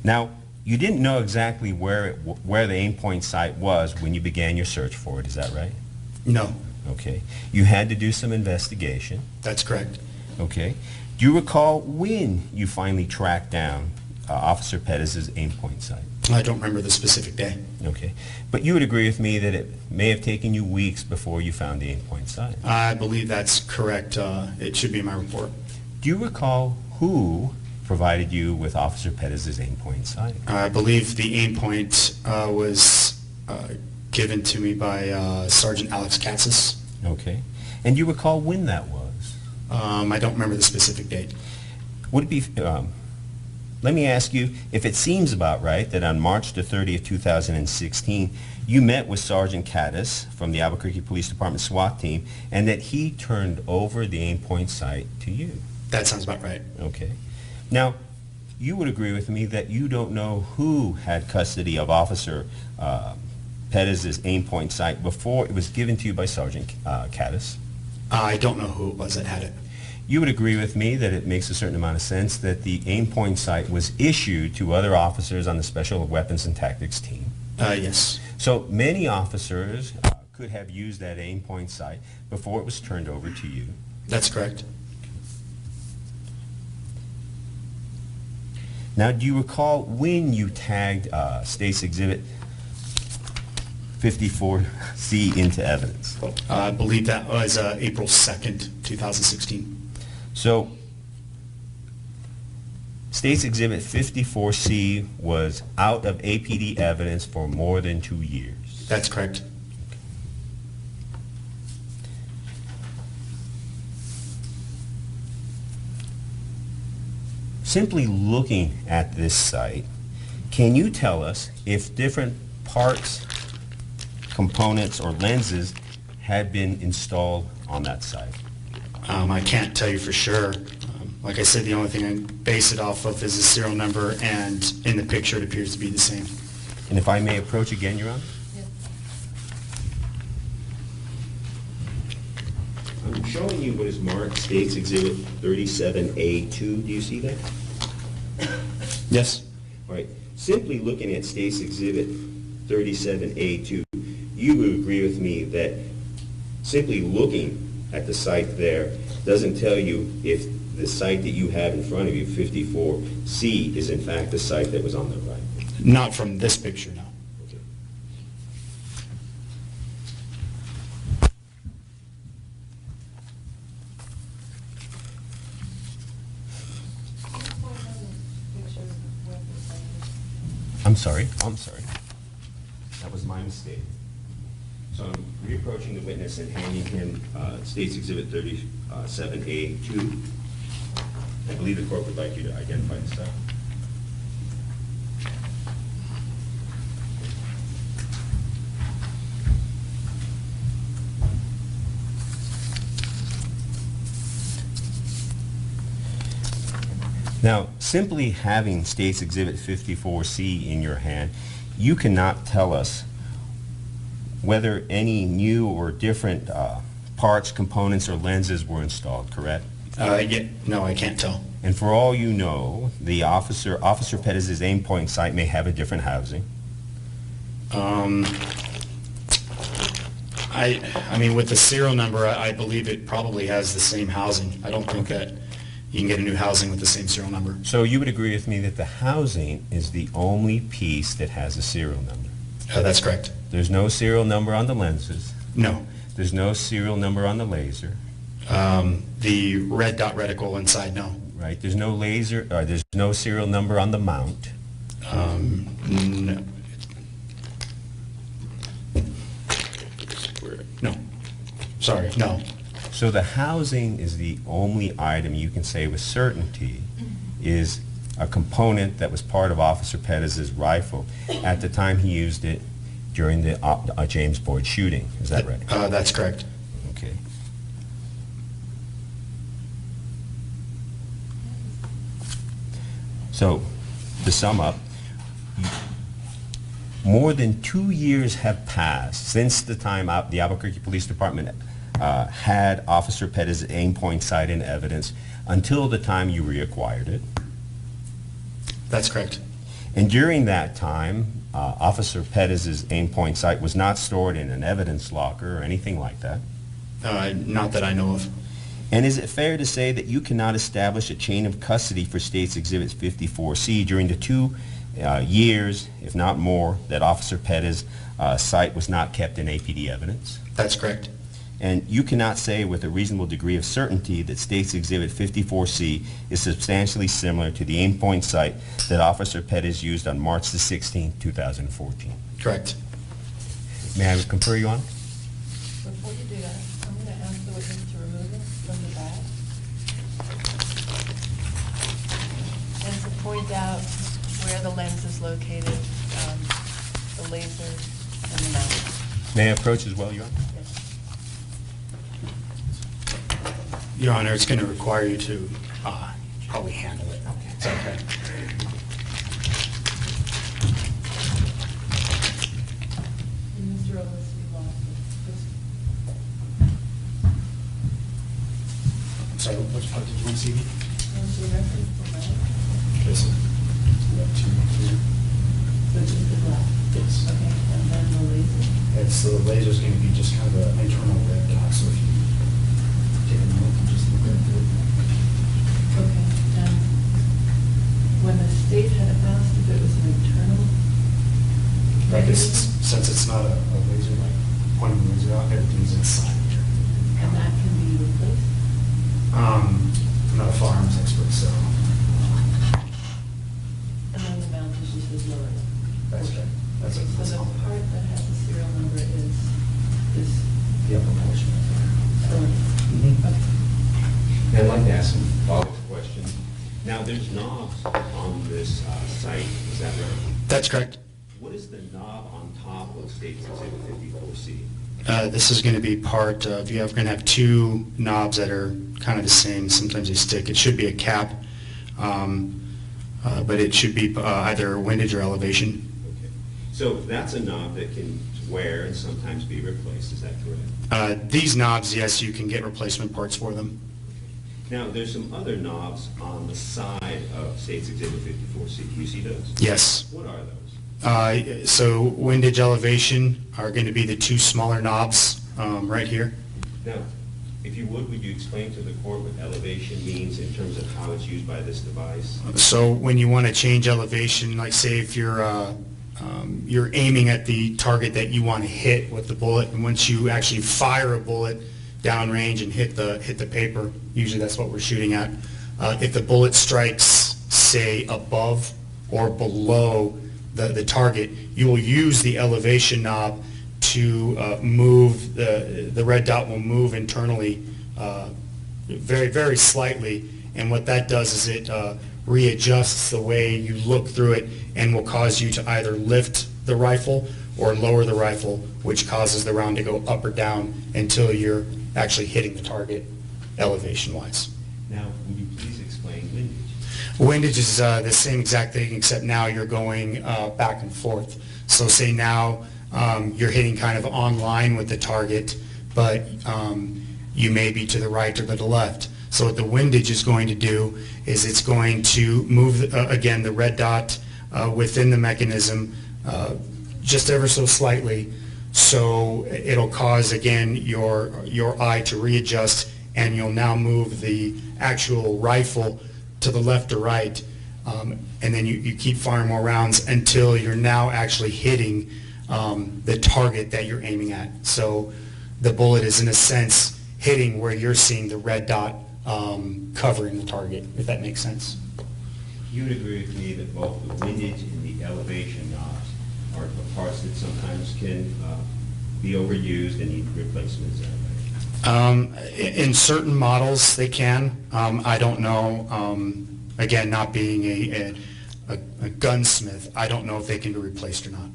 S4: Now, you didn't know exactly where the aim point sight was when you began your search for it, is that right?
S2: No.
S4: Okay. You had to do some investigation.
S2: That's correct.
S4: Okay. Do you recall when you finally tracked down Officer Pettis' aim point sight?
S2: I don't remember the specific day.
S4: Okay. But you would agree with me that it may have taken you weeks before you found the aim point sight?
S2: I believe that's correct. It should be in my report.
S4: Do you recall who provided you with Officer Pettis' aim point sight?
S2: I believe the aim point was given to me by Sergeant Alex Katzis.
S4: Okay. And do you recall when that was?
S2: I don't remember the specific date.
S4: Would it be, let me ask you, if it seems about right that on March the 30th, 2016, you met with Sergeant Katzis from the Albuquerque Police Department SWAT team, and that he turned over the aim point sight to you?
S2: That sounds about right.
S4: Okay. Now, you would agree with me that you don't know who had custody of Officer Pettis' aim point sight before it was given to you by Sergeant Katzis?
S2: I don't know who it was that had it.
S4: You would agree with me that it makes a certain amount of sense that the aim point sight was issued to other officers on the Special Weapons and Tactics team?
S2: Yes.
S4: So many officers could have used that aim point sight before it was turned over to you?
S2: That's correct.
S4: Now, do you recall when you tagged State's Exhibit 54C into evidence?
S2: I believe that was April 2nd, 2016.
S4: So, State's Exhibit 54C was out of APD evidence for more than 2 years.
S2: That's correct.
S4: Simply looking at this site, can you tell us if different parts, components, or lenses had been installed on that site?
S2: I can't tell you for sure. Like I said, the only thing I can base it off of is the serial number, and in the picture it appears to be the same.
S4: And if I may approach again, Your Honor?
S3: Yes.
S4: I'm showing you what is marked State's Exhibit 37A2. Do you see that?
S2: Yes.
S4: All right. Simply looking at State's Exhibit 37A2, you would agree with me that simply looking at the site there doesn't tell you if the site that you have in front of you, 54C, is in fact the site that was on the right.
S2: Not from this picture, no.
S4: Okay. I'm I'm sorry. That was my mistake. So I'm reapproaching the witness and handing him State's Exhibit 37A2. I believe the court would like you to identify the stuff. Now, simply having State's Exhibit 54C in your hand, you cannot tell us whether any new or different parts, components, or lenses were installed, correct?
S2: Yeah, no, I can't tell.
S4: And for all you know, the Officer Pettis' aim point site may have a different housing.
S2: I mean, with the serial number, I believe it probably has the same housing. I don't think that you can get a new housing with the same serial number.
S4: So you would agree with me that the housing is the only piece that has a serial number?
S2: That's correct.
S4: There's no serial number on the lenses.
S2: No.
S4: There's no serial number on the laser.
S2: The red dot reticle inside, no.
S4: Right. There's no laser. There's no serial number on the mount.
S2: No. No. Sorry, no.
S4: So the housing is the only item you can say with certainty is a component that was part of Officer Pettis' rifle at the time he used it during the James Boyd shooting. Is that right?
S2: That's correct.
S4: Okay. So, to sum up, more than 2 years have passed since the time the Albuquerque Police Department had Officer Pettis' aim point sight in evidence until the time you reacquired it.
S2: That's correct.
S4: And during that time, Officer Pettis' aim point sight was not stored in an evidence locker or anything like that.
S2: Not that I know of.
S4: And is it fair to say that you cannot establish a chain of custody for State's Exhibit 54C during the 2 years, if not more, that Officer Pettis' sight was not kept in APD evidence?
S2: That's correct.
S4: And you cannot say with a reasonable degree of certainty that State's Exhibit 54C is substantially similar to the aim point sight that Officer Pettis used on March the 16th, 2014.
S2: Correct.
S4: May I confer, Your Honor?
S1: Before you do that, I'm going to ask the witness to remove it from the bag and to point out where the lens is located, the laser, and the mount.
S4: May I approach as well, Your Honor?
S1: Yes.
S2: Your Honor, it's going to require you to probably handle it. It's okay.
S1: Mr. Ellis, you lost it.
S2: I'm sorry, which part did you want to see?
S1: What's the reference for that?
S2: This one.
S1: Which is the black?
S2: Yes.
S1: Okay, and then the laser?
S2: So the laser's going to be just kind of an internal red dot, so if you take a look and just look at it.
S1: Okay, and when the state had asked if it was an internal
S2: Like
S1: mechanism,
S2: since it's not a laser, like pointing the laser out, everything's inside here.
S1: and that can be replaced?
S2: I'm not a firearms expert, so.
S1: And then the mount is just this lower.
S2: That's right. That's
S1: So
S2: that's
S1: the
S2: all.
S1: part that has the serial number is this.
S2: The upper portion.
S1: Okay.
S4: I'd like to ask some follow-up questions. Now, there's knobs on this site, is that right?
S2: That's correct.
S4: What is the knob on top of State's Exhibit 54C?
S2: This is going to be part of, you're going to have 2 knobs that are kind of the same. Sometimes they stick. It should be a cap, but it should be either windage or elevation.
S4: Okay. So that's a knob that can wear and sometimes be replaced, is that correct?
S2: These knobs, yes, you can get replacement parts for them.
S4: Now, there's some other knobs on the side of State's Exhibit 54C. Do you see those?
S2: Yes.
S4: What are those?
S2: So windage elevation are going to be the 2 smaller knobs right here.
S4: Now, if you would you explain to the court what elevation means in terms of how it's used by this device?
S2: So when you want to change elevation, like say if you're aiming at the target that you want to hit with the bullet, and once you actually fire a bullet downrange and hit the paper, usually that's what we're shooting at. If the bullet strikes, say, above or below the target, you will use the elevation knob to move, the red dot will move internally very, very slightly, and what that does is it readjusts the way you look through it and will cause you to either lift the rifle or lower the rifle, which causes the round to go up or down until you're actually hitting the target elevation-wise.
S4: Now, would you please explain windage?
S2: Windage is the same exact thing, except now you're going back and forth. So say now you're hitting kind of on line with the target, but you may be to the right or to the left. So what the windage is going to do is it's going to move, again, the red dot within the mechanism just ever so slightly. So it'll cause, again, your eye to readjust, and you'll now move the actual rifle to the left or right, and then you keep firing more rounds until you're now actually hitting the target that you're aiming at. So the bullet is, in a sense, hitting where you're seeing the red dot covering the target, if that makes sense.
S4: You would agree with me that both the windage and the elevation knobs are the parts that sometimes can be overused and need replacement, is that right?
S2: In certain models, they can. I don't know. Again, not being a gunsmith, I don't know if they can be replaced or not.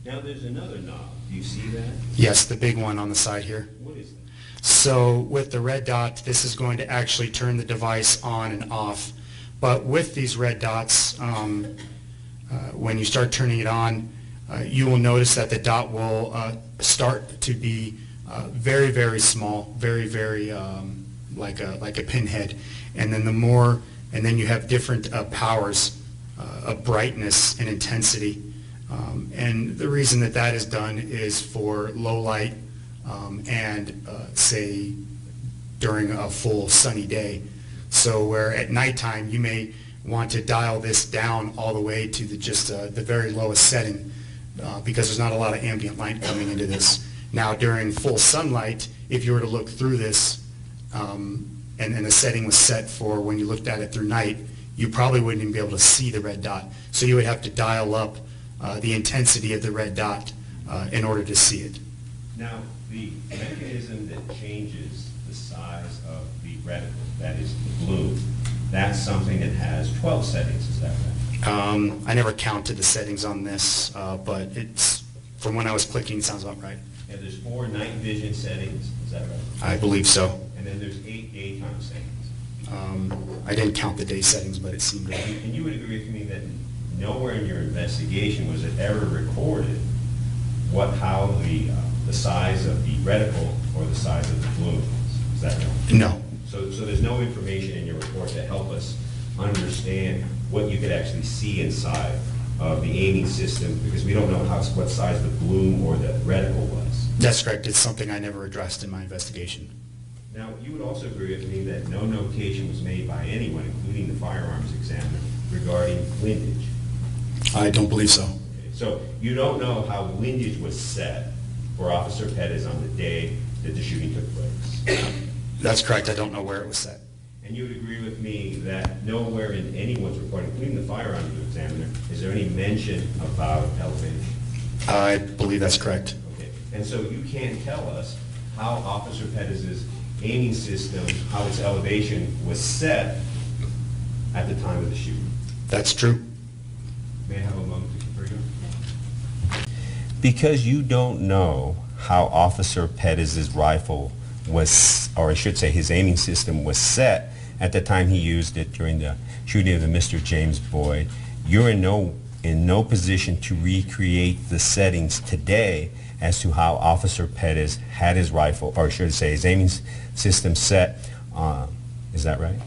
S4: Now, there's another knob. Do you see that?
S2: Yes, the big one on the side here.
S4: What is that?
S2: So with the red dot, this is going to actually turn the device on and off. But with these red dots, when you start turning it on, you will notice that the dot will start to be very, very small, very, very like a pinhead. And then you have different powers of brightness and intensity. And the reason that that is done is for low light and say during a full sunny day. So where at nighttime you may want to dial this down all the way to the very lowest setting because there's not a lot of ambient light coming into this. Now during full sunlight, if you were to look through this and the setting was set for when you looked at it through night, you probably wouldn't even be able to see the red dot. So you would have to dial up the intensity of the red dot in order to see it.
S4: Now, the mechanism that changes the size of the reticle, that is the bloom, that's something that has 12 settings, is that right?
S2: I never counted the settings on this, but it's, from when I was clicking, sounds about right.
S4: Yeah, there's 4 night vision settings, is that right?
S2: I believe so.
S4: And then there's 8 daytime settings.
S2: I didn't count the day settings, but it seemed right.
S4: And you would agree with me that nowhere in your investigation was it ever recorded how the size of the reticle or the size of the bloom is. Is that right?
S2: No.
S4: So there's no information in your report to help us understand what you could actually see inside of the aiming system, because we don't know what size the bloom or the reticle was.
S2: That's correct. It's something I never addressed in my investigation.
S4: Now, you would also agree with me that no notation was made by anyone, including the firearms examiner, regarding windage.
S2: I don't believe so.
S4: Okay. So you don't know how windage was set for Officer Pettis on the day that the shooting took place?
S2: That's correct. I don't know where it was set.
S4: And you would agree with me that nowhere in anyone's report, including the firearms examiner, is there any mention about elevation?
S2: I believe that's correct.
S4: Okay. And so you can't tell us how Officer Pettis' aiming system, how its elevation was set at the time of the shooting.
S2: That's true.
S4: May I have a moment to confer you? Because you don't know how Officer Pettis' rifle was, or I should say his aiming system was set at the time he used it during the shooting of the Mr. James Boyd, you're in no position to recreate the settings today as to how Officer Pettis had his rifle, or I should say his aiming system set. Is that right?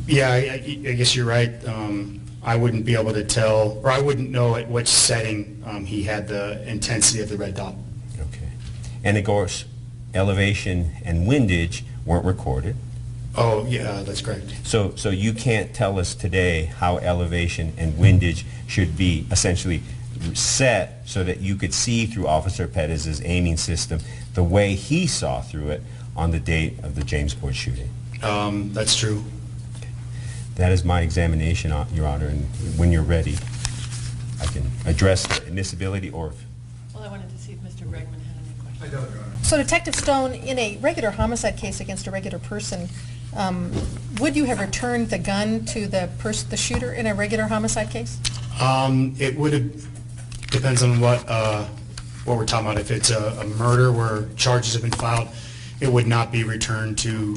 S2: Yeah, I guess you're right. I wouldn't be able to tell, or I wouldn't know at which setting he had the intensity of the red dot.
S4: Okay. And of course, elevation and windage weren't recorded.
S2: Oh, yeah, that's correct.
S4: So you can't tell us today how elevation and windage should be essentially set so that you could see through Officer Pettis' aiming system the way he saw through it on the date of the James Boyd shooting.
S2: That's true.
S4: That is my examination, Your Honor, and when you're ready. can address the admissibility or...
S1: Well, I wanted to see if Mr. Bregman had any questions.
S5: I don't, Your Honor.
S3: So Detective Stone, in a regular homicide case against a regular person, would you have returned the gun to the shooter in a regular homicide case?
S2: It would have, depends on what we're talking about. If it's a murder where charges have been filed, it would not be returned to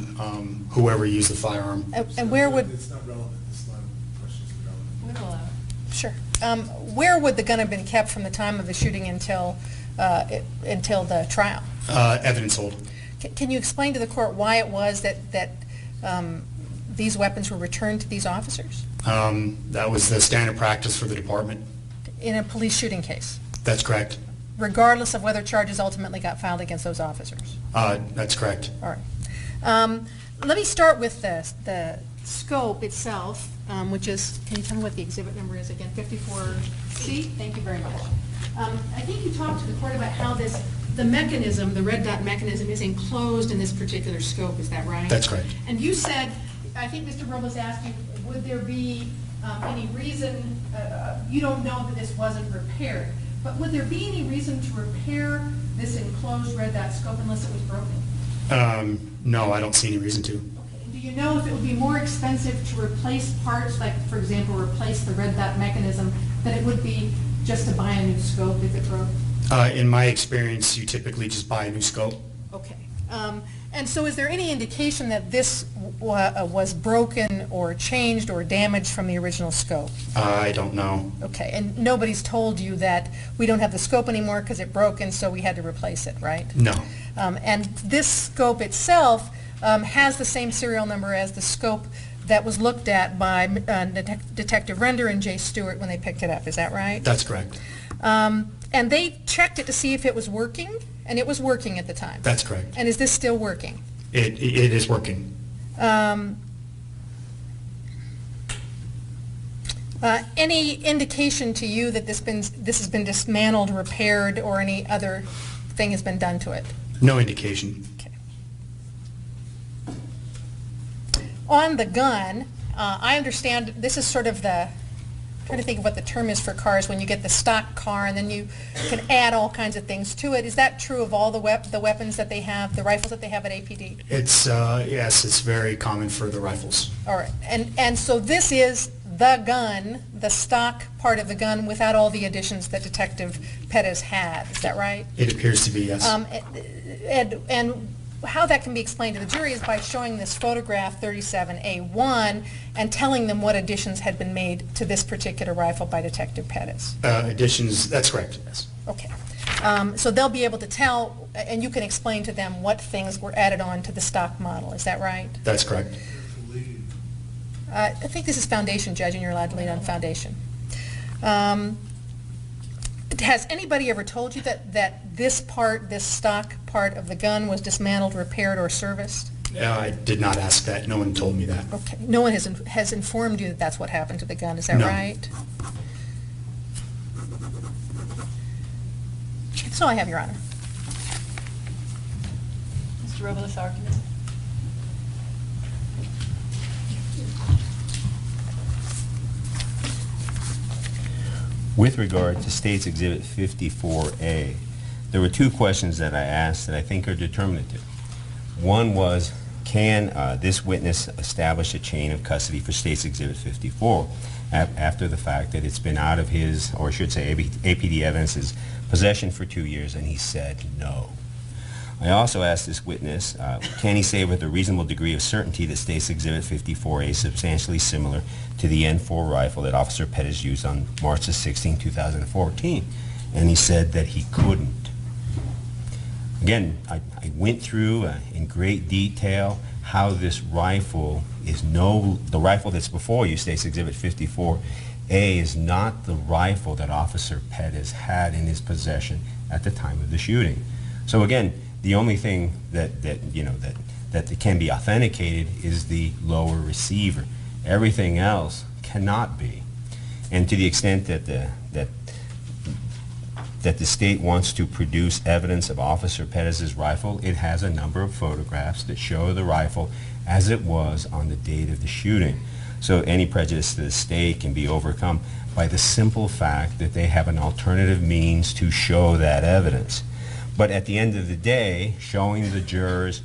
S2: whoever used the firearm.
S3: And where would...
S5: It's not relevant. This line of questions is relevant.
S1: We'll allow it.
S3: Sure. Where would the gun have been kept from the time of the shooting until the trial?
S2: Evidence hold.
S3: Can you explain to the court why it was that these weapons were returned to these officers
S2: That was the standard practice for the department.
S3: in a police shooting case,
S2: That's correct.
S3: regardless of whether charges ultimately got filed against those officers?
S2: That's correct.
S3: All right. Let me start with the scope itself, which is, can you tell me what the exhibit number is again? 54C? Thank you very much. I think you talked to the court about how the mechanism, the red dot mechanism, is enclosed in this particular scope. Is that right?
S2: That's correct.
S3: And you said, I think Mr. Robles asked you, would there be any reason, you don't know that this wasn't repaired, but would there be any reason to repair this enclosed red dot scope unless it was broken?
S2: No, I don't see any reason to.
S3: Okay. Do you know if it would be more expensive to replace parts, like, for example, replace the red dot mechanism, than it would be just to buy a new scope if it broke?
S2: In my experience, you typically just buy a new scope.
S3: Okay. And so is there any indication that this was broken or changed or damaged from the original scope?
S2: I don't know.
S3: Okay. And nobody's told you that we don't have the scope anymore because it broke and so we had to replace it, right?
S2: No.
S3: And this scope itself has the same serial number as the scope that was looked at by Detective Render and Jay Stewart when they picked it up. Is that right?
S2: That's correct.
S3: And they checked it to see if it was working, and it was working at the time.
S2: That's correct.
S3: And is this still working?
S2: It is working.
S3: Any indication to you that this has been dismantled, repaired, or any other thing has been done to it?
S2: No indication.
S3: Okay. On the gun, I understand this is sort of I'm trying to think of what the term is for cars when you get the stock car and then you can add all kinds of things to it. Is that true of all the weapons that they have, the rifles that they have at APD?
S2: It's yes, it's very common for the rifles.
S3: All right. And so this is the gun, the stock part of the gun without all the additions that Detective Pettis had. Is that right?
S2: It appears to be, yes.
S3: And how that can be explained to the jury is by showing this photograph 37A1 and telling them what additions had been made to this particular rifle by Detective Pettis.
S2: Additions, that's correct, yes.
S3: Okay. So they'll be able to tell, and you can explain to them what things were added on to the stock model. Is that right?
S2: That's correct.
S3: I think this is foundation, Judge, and you're allowed to lead on foundation. Has anybody ever told you that this stock part of the gun was dismantled, repaired, or serviced?
S2: I did not ask that. No one told me that.
S3: Okay. No one has informed you that that's what happened to the gun. Is that
S2: No.
S3: right? That's all I have, Your Honor.
S1: Mr. Robles' argument?
S4: With regard to State's Exhibit 54A, there were two questions that I asked that I think are determinative. One was, can this witness establish a chain of custody for State's Exhibit 54 after the fact that it's been out of his, or I should say APD evidence's possession for 2 years, and he said no. I also asked this witness, can he say with a reasonable degree of certainty that State's Exhibit 54A is substantially similar to the N4 rifle that Officer Pettis used on March 16, 2014? And he said that he couldn't. Again, I went through in great detail how this rifle is the rifle that's before you, State's Exhibit 54A, is not the rifle that Officer Pettis had in his possession at the time of the shooting. So again, the only thing that can be authenticated is the lower receiver. Everything else cannot be. And to the extent that the state wants to produce evidence of Officer Pettis' rifle, it has a number of photographs that show the rifle as it was on the date of the shooting. So any prejudice to the state can be overcome by the simple fact that they have an alternative means to show that evidence. But at the end of the day, showing the jurors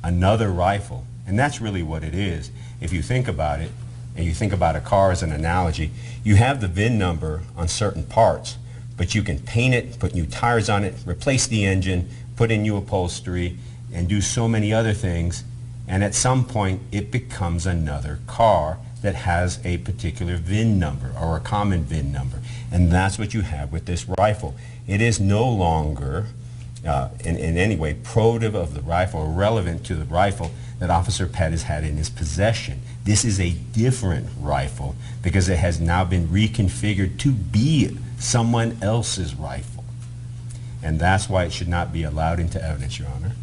S4: another rifle, and that's really what it is. If you think about it, and you think about a car as an analogy, you have the VIN number on certain parts, but you can paint it, put new tires on it, replace the engine, put in new upholstery, and do so many other things, and at some point it becomes another car that has a particular VIN number or a common VIN number. And that's what you have with this rifle. It is no longer in any way probative of the rifle or relevant to the rifle that Officer Pettis had in his possession. This is a different rifle because it has now been reconfigured to be someone else's rifle. And that's why it should not be allowed into evidence, Your Honor.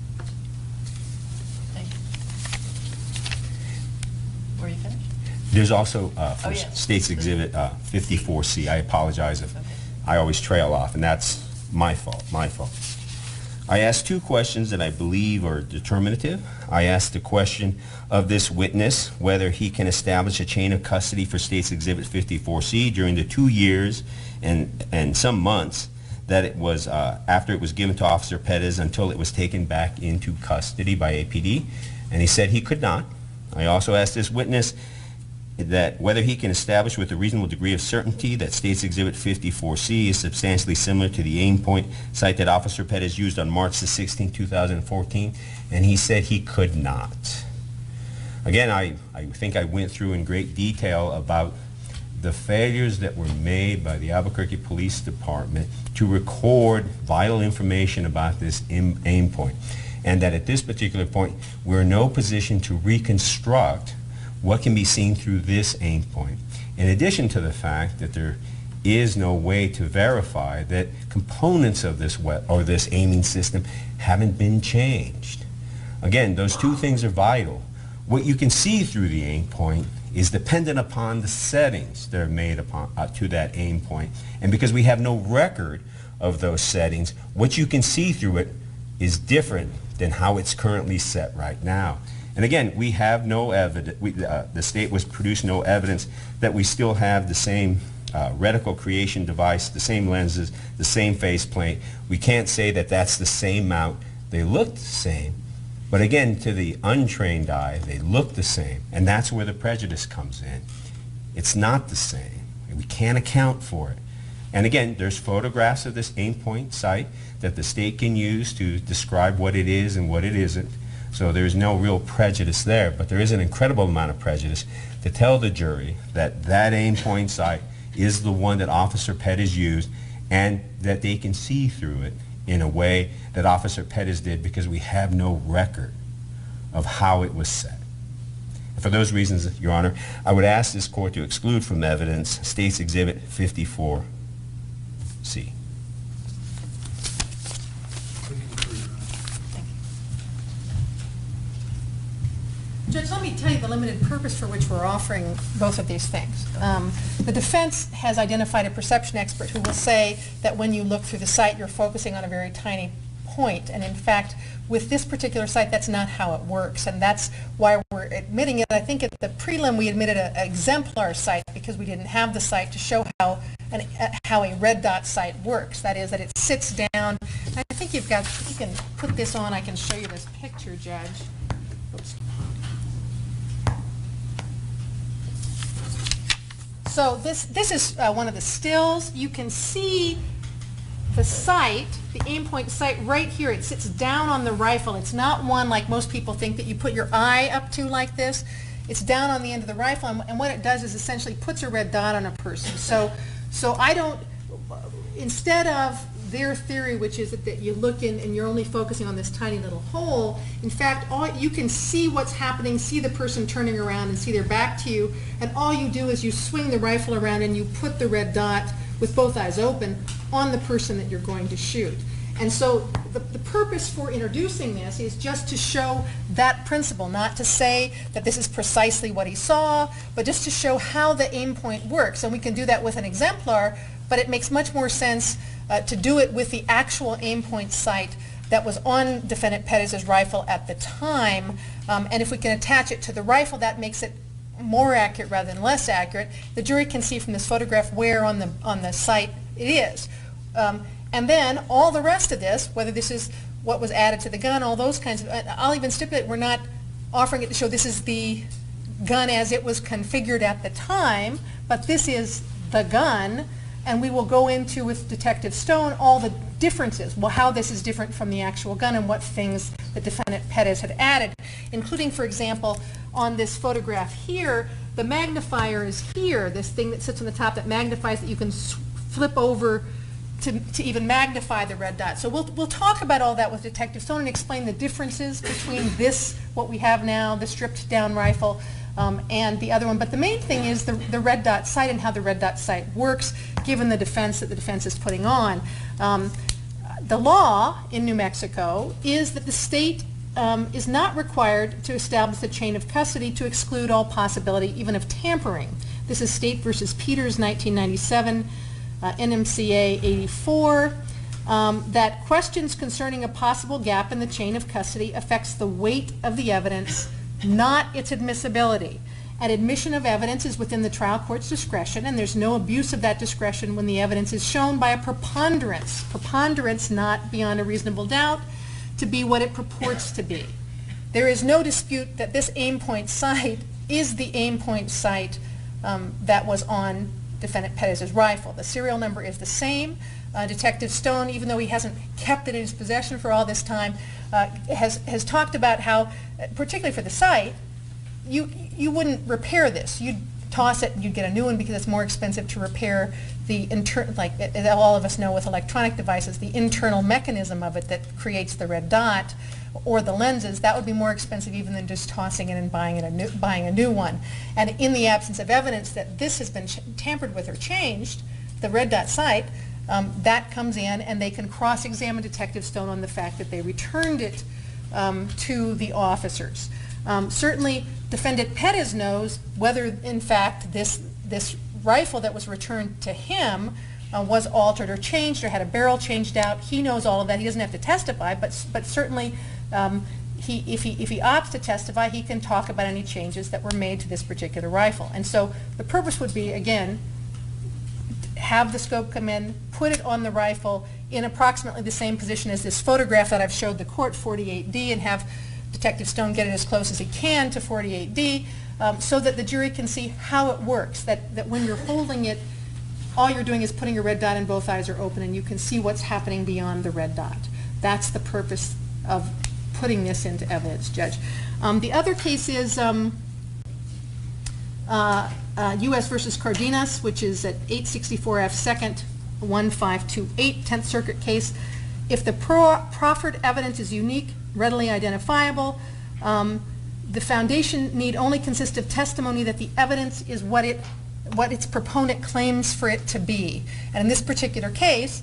S1: Thank you. Were you finished?
S4: There's also for
S1: yeah.
S4: State's Exhibit 54C. I apologize if
S1: Okay.
S4: I always trail off, and that's my fault. I asked two questions that I believe are determinative. I asked the question of this witness whether he can establish a chain of custody for State's Exhibit 54C during the 2 years and some months that it was after it was given to Officer Pettis until it was taken back into custody by APD, and he said he could not. I also asked this witness that whether he can establish with a reasonable degree of certainty that State's Exhibit 54C is substantially similar to the aim point site that Officer Pettis used on March the 16th, 2014, and he said he could not. Again, I think I went through in great detail about the failures that were made by the Albuquerque Police Department to record vital information about this aim point, and that at this particular point we're in no position to reconstruct what can be seen through this aim point, in addition to the fact that there is no way to verify that components of this this aiming system haven't been changed. Again, those two things are vital. What you can see through the aim point is dependent upon the settings that are made upon to that aim point, and because we have no record of those settings, what you can see through it is different than how it's currently set right now. And again, we have no evidence, the state was produced no evidence that we still have the same reticle creation device, the same lenses, the same faceplate. We can't say that that's the same mount. They look the same, but again, to the untrained eye, they look the same, and that's where the prejudice comes in. It's not the same. We can't account for it. And again, there's photographs of this aim point site that the state can use to describe what it is and what it isn't. So there's no real prejudice there, but there is an incredible amount of prejudice to tell the jury that that aim point site is the one that Officer Pettis used and that they can see through it in a way that Officer Pettis did because we have no record of how it was set. And for those reasons, Your Honor, I would ask this court to exclude from evidence State's Exhibit 54C.
S3: Judge, let me tell you the limited purpose for which we're offering both of these things. The defense has identified a perception expert who will say that when you look through the site, you're focusing on a very tiny point. And in fact, with this particular site, that's not how it works. And that's why we're admitting it. I think at the prelim, we admitted an exemplar site because we didn't have the site to show how a red dot site works. That is, that it sits down. I think you can put this on. I can show you this picture, Judge. Oops. So this is one of the stills. You can see the site, the aim point site right here. It sits down on the rifle. It's not one like most people think that you put your eye up to like this. It's down on the end of the rifle, and what it does is essentially puts a red dot on a person. So I don't, instead of their theory, which is that you look in and you're only focusing on this tiny little hole, in fact, you can see what's happening, see the person turning around and see their back to you, and all you do is you swing the rifle around and you put the red dot with both eyes open on the person that you're going to shoot. And so the purpose for introducing this is just to show that principle, not to say that this is precisely what he saw, but just to show how the aim point works. And we can do that with an exemplar, but it makes much more sense to do it with the actual aim point site that was on Defendant Pettis' rifle at the time. And if we can attach it to the rifle, that makes it more accurate rather than less accurate, the jury can see from this photograph where on the site it is. And then all the rest of this, whether this is what was added to the gun, all those kinds of, I'll even stipulate we're not offering it to show this is the gun as it was configured at the time, but this is the gun, and we will go into with Detective Stone all the differences, well, how this is different from the actual gun and what things the defendant Pettis had added, including, for example, on this photograph here, the magnifier is here, this thing that sits on the top that magnifies that you can flip over to even magnify the red dot. So we'll talk about all that with Detective Stone and explain the differences between this, what we have now, the stripped down rifle, and the other one. But the main thing is the red dot sight and how the red dot sight works, given the defense that the defense is putting on. The law in New Mexico is that the state is not required to establish the chain of custody to exclude all possibility even of tampering. This is State versus Peters, 1997, NMCA 84, that questions concerning a possible gap in the chain of custody affects the weight of the evidence, not its admissibility. And admission of evidence is within the trial court's discretion, and there's no abuse of that discretion when the evidence is shown by a preponderance. Preponderance not beyond a reasonable doubt to be what it purports to be. There is no dispute that this aim point sight is the aim point sight that was on defendant Pettis' rifle. The serial number is the same. Detective Stone, even though he hasn't kept it in his possession for all this time, has talked about how, particularly for the sight, you wouldn't repair this. You'd toss it and you'd get a new one because it's more expensive to repair the like all of us know with electronic devices, the internal mechanism of it that creates the red dot or the lenses. That would be more expensive even than just tossing it and buying a new one. And in the absence of evidence that this has been tampered with or changed, the red dot sight, that comes in and they can cross-examine Detective Stone on the fact that they returned it to the officers. Certainly, defendant Pettis knows whether, in fact, this rifle that was returned to him was altered or changed or had a barrel changed out. He knows all of that. He doesn't have to testify, but certainly, if he opts to testify, he can talk about any changes that were made to this particular rifle. And so the purpose would be, again, have the scope come in, put it on the rifle in approximately the same position as this photograph that I've showed the court, 48D, and have Detective Stone get it as close as he can to 48D, so that the jury can see how it works, that when you're holding it, all you're doing is putting a red dot and both eyes are open and you can see what's happening beyond the red dot. That's the purpose of putting this into evidence, Judge. The other case is U.S. versus Cardenas, which is at 864 F. 2nd, 1528, 10th Circuit case. If the proffered evidence is unique, readily identifiable, the foundation need only consist of testimony that the evidence is what its proponent claims for it to be. And in this particular case,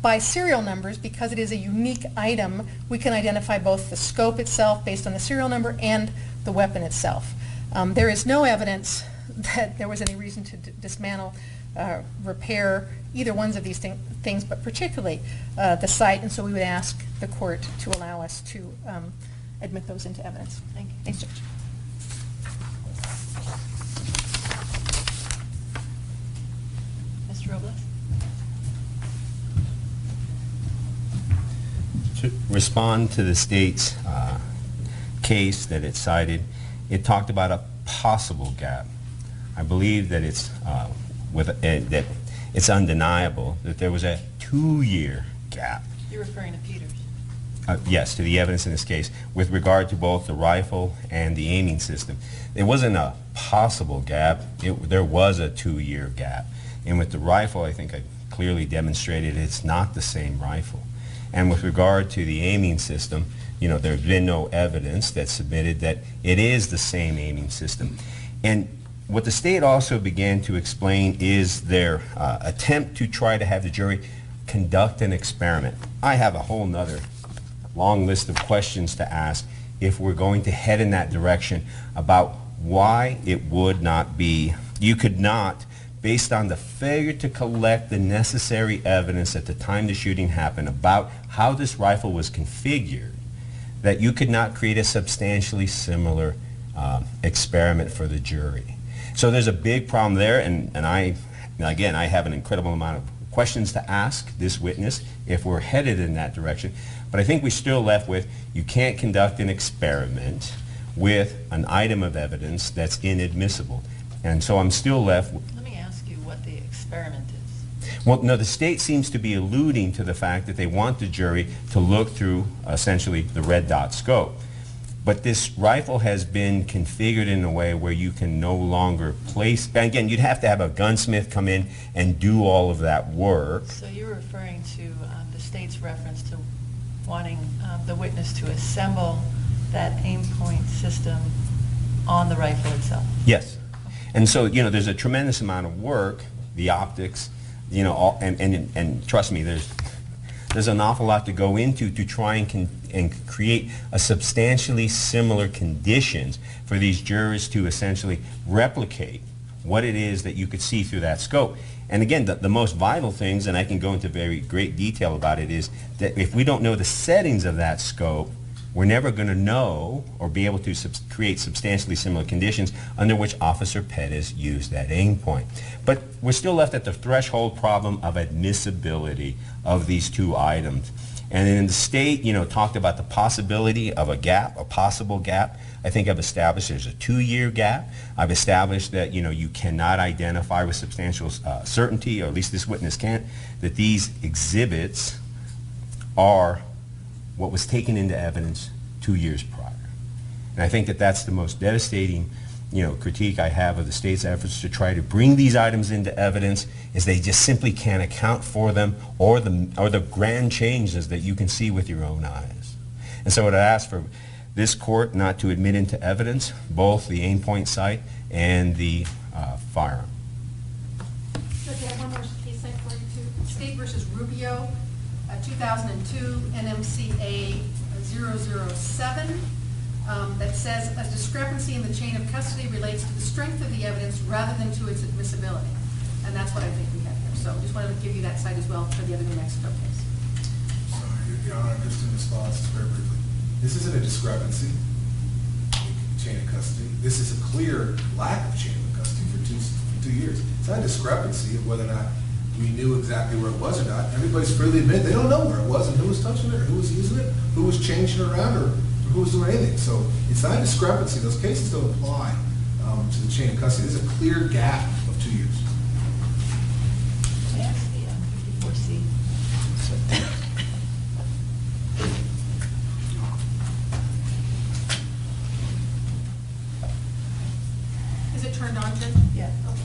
S3: by serial numbers, because it is a unique item, we can identify both the scope itself based on the serial number and the weapon itself. There is no evidence that there was any reason to dismantle, repair either one of these things, but particularly the sight, and so we would ask the court to allow us to admit those into evidence.
S1: Thank you.
S3: Thanks, Judge.
S1: Mr. Robles?
S4: To respond to the state's case that it cited, it talked about a possible gap. I believe that it's that it's undeniable that there was a 2-year gap.
S1: You're referring to Peters.
S4: Yes, to the evidence in this case with regard to both the rifle and the aiming system. It wasn't a possible gap. There was a 2-year gap. And with the rifle, I think I clearly demonstrated it's not the same rifle. And with regard to the aiming system, you know, there's been no evidence that's submitted that it is the same aiming system. And what the state also began to explain is their attempt to try to have the jury conduct an experiment. I have a whole nother long list of questions to ask if we're going to head in that direction about why it would not be, you could not, based on the failure to collect the necessary evidence at the time the shooting happened about how this rifle was configured, that you could not create a substantially similar experiment for the jury. So there's a big problem there, and again, I have an incredible amount of questions to ask this witness if we're headed in that direction. But I think we're still left with, you can't conduct an experiment with an item of evidence that's inadmissible. And so I'm still left with...
S1: Let me ask you what the experiment is.
S4: Well, no, the state seems to be alluding to the fact that they want the jury to look through, essentially, the red dot scope. But this rifle has been configured in a way where you can no longer place... Again, you'd have to have a gunsmith come in and do all of that work.
S1: So you're referring to the state's reference to wanting the witness to assemble that aim point system on the rifle itself?
S4: Yes. And so, you know, there's a tremendous amount of work, the optics, you know, and trust me, there's an awful lot to go into to try and create a substantially similar conditions for these jurors to essentially replicate what it is that you could see through that scope. And again, the most vital things, and I can go into very great detail about it, is that if we don't know the settings of that scope, we're never going to know or be able to create substantially similar conditions under which Officer Pettis used that aim point. But we're still left at the threshold problem of admissibility of these two items. And then the state, you know, talked about the possibility of a gap, a possible gap. I think I've established there's a 2-year gap. I've established that, you know, you cannot identify with substantial certainty, or at least this witness can't, that these exhibits are what was taken into evidence 2 years prior. And I think that that's the most devastating, you know, critique I have of the state's efforts to try to bring these items into evidence, is they just simply can't account for them or the grand changes that you can see with your own eyes. And so I would ask for this court not to admit into evidence both the aim point sight and the firearm.
S3: Okay, I have one more case site for you too. State versus Rubio, 2002 NMCA 007, that says a discrepancy in the chain of custody relates to the strength of the evidence rather than to its admissibility. And that's what I think we have here. So just wanted to give you that site as well for the other New Mexico case.
S5: So, Your Honor, just in response very briefly, this isn't a discrepancy in chain of custody. This is a clear lack of chain of custody for 2 years. It's not a discrepancy of whether or not we knew exactly where it was or not. Everybody's freely admitted they don't know where it was and who was touching it, or who was using it, who was changing it around, or who was doing anything. So it's not a discrepancy. Those cases don't apply to the chain of custody. There's a clear gap of 2 years.
S1: May I ask the 54C?
S3: Is it turned on, Jen?
S1: Yeah.
S3: Okay.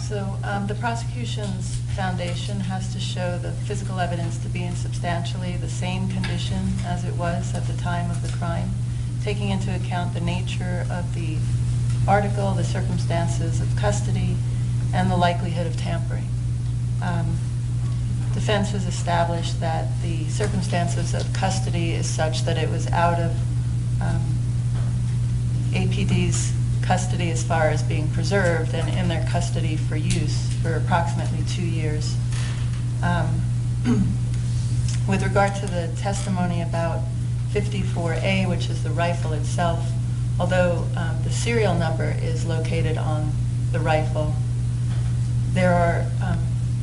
S1: So the prosecution's foundation has to show the physical evidence to be in substantially the same condition as it was at the time of the crime, taking into account the nature of the article, the circumstances of custody, and the likelihood of tampering. Defense has established that the circumstances of custody is such that it was out of APD's custody as far as being preserved and in their custody for use for approximately 2 years. With regard to the testimony about 54A, which is the rifle itself, although the serial number is located on the rifle, there are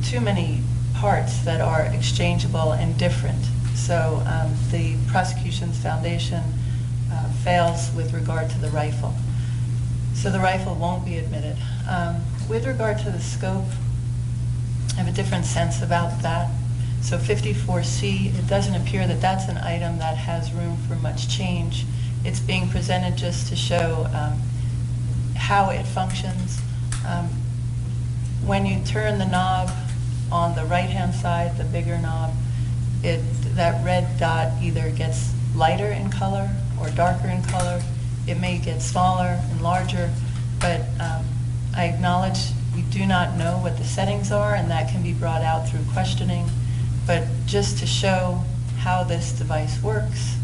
S1: too many parts that are exchangeable and different. So the prosecution's foundation fails with regard to the rifle. So the rifle won't be admitted. With regard to the scope, I have a different sense about that. So 54C, it doesn't appear that that's an item that has room for much change. It's being presented just to show how it functions. When you turn the knob on the right-hand side, the bigger knob, that red dot either gets lighter in color or darker in color. It may get smaller and larger, but I acknowledge we do not know what the settings are, and that can be brought out through questioning. But just to show how this device works,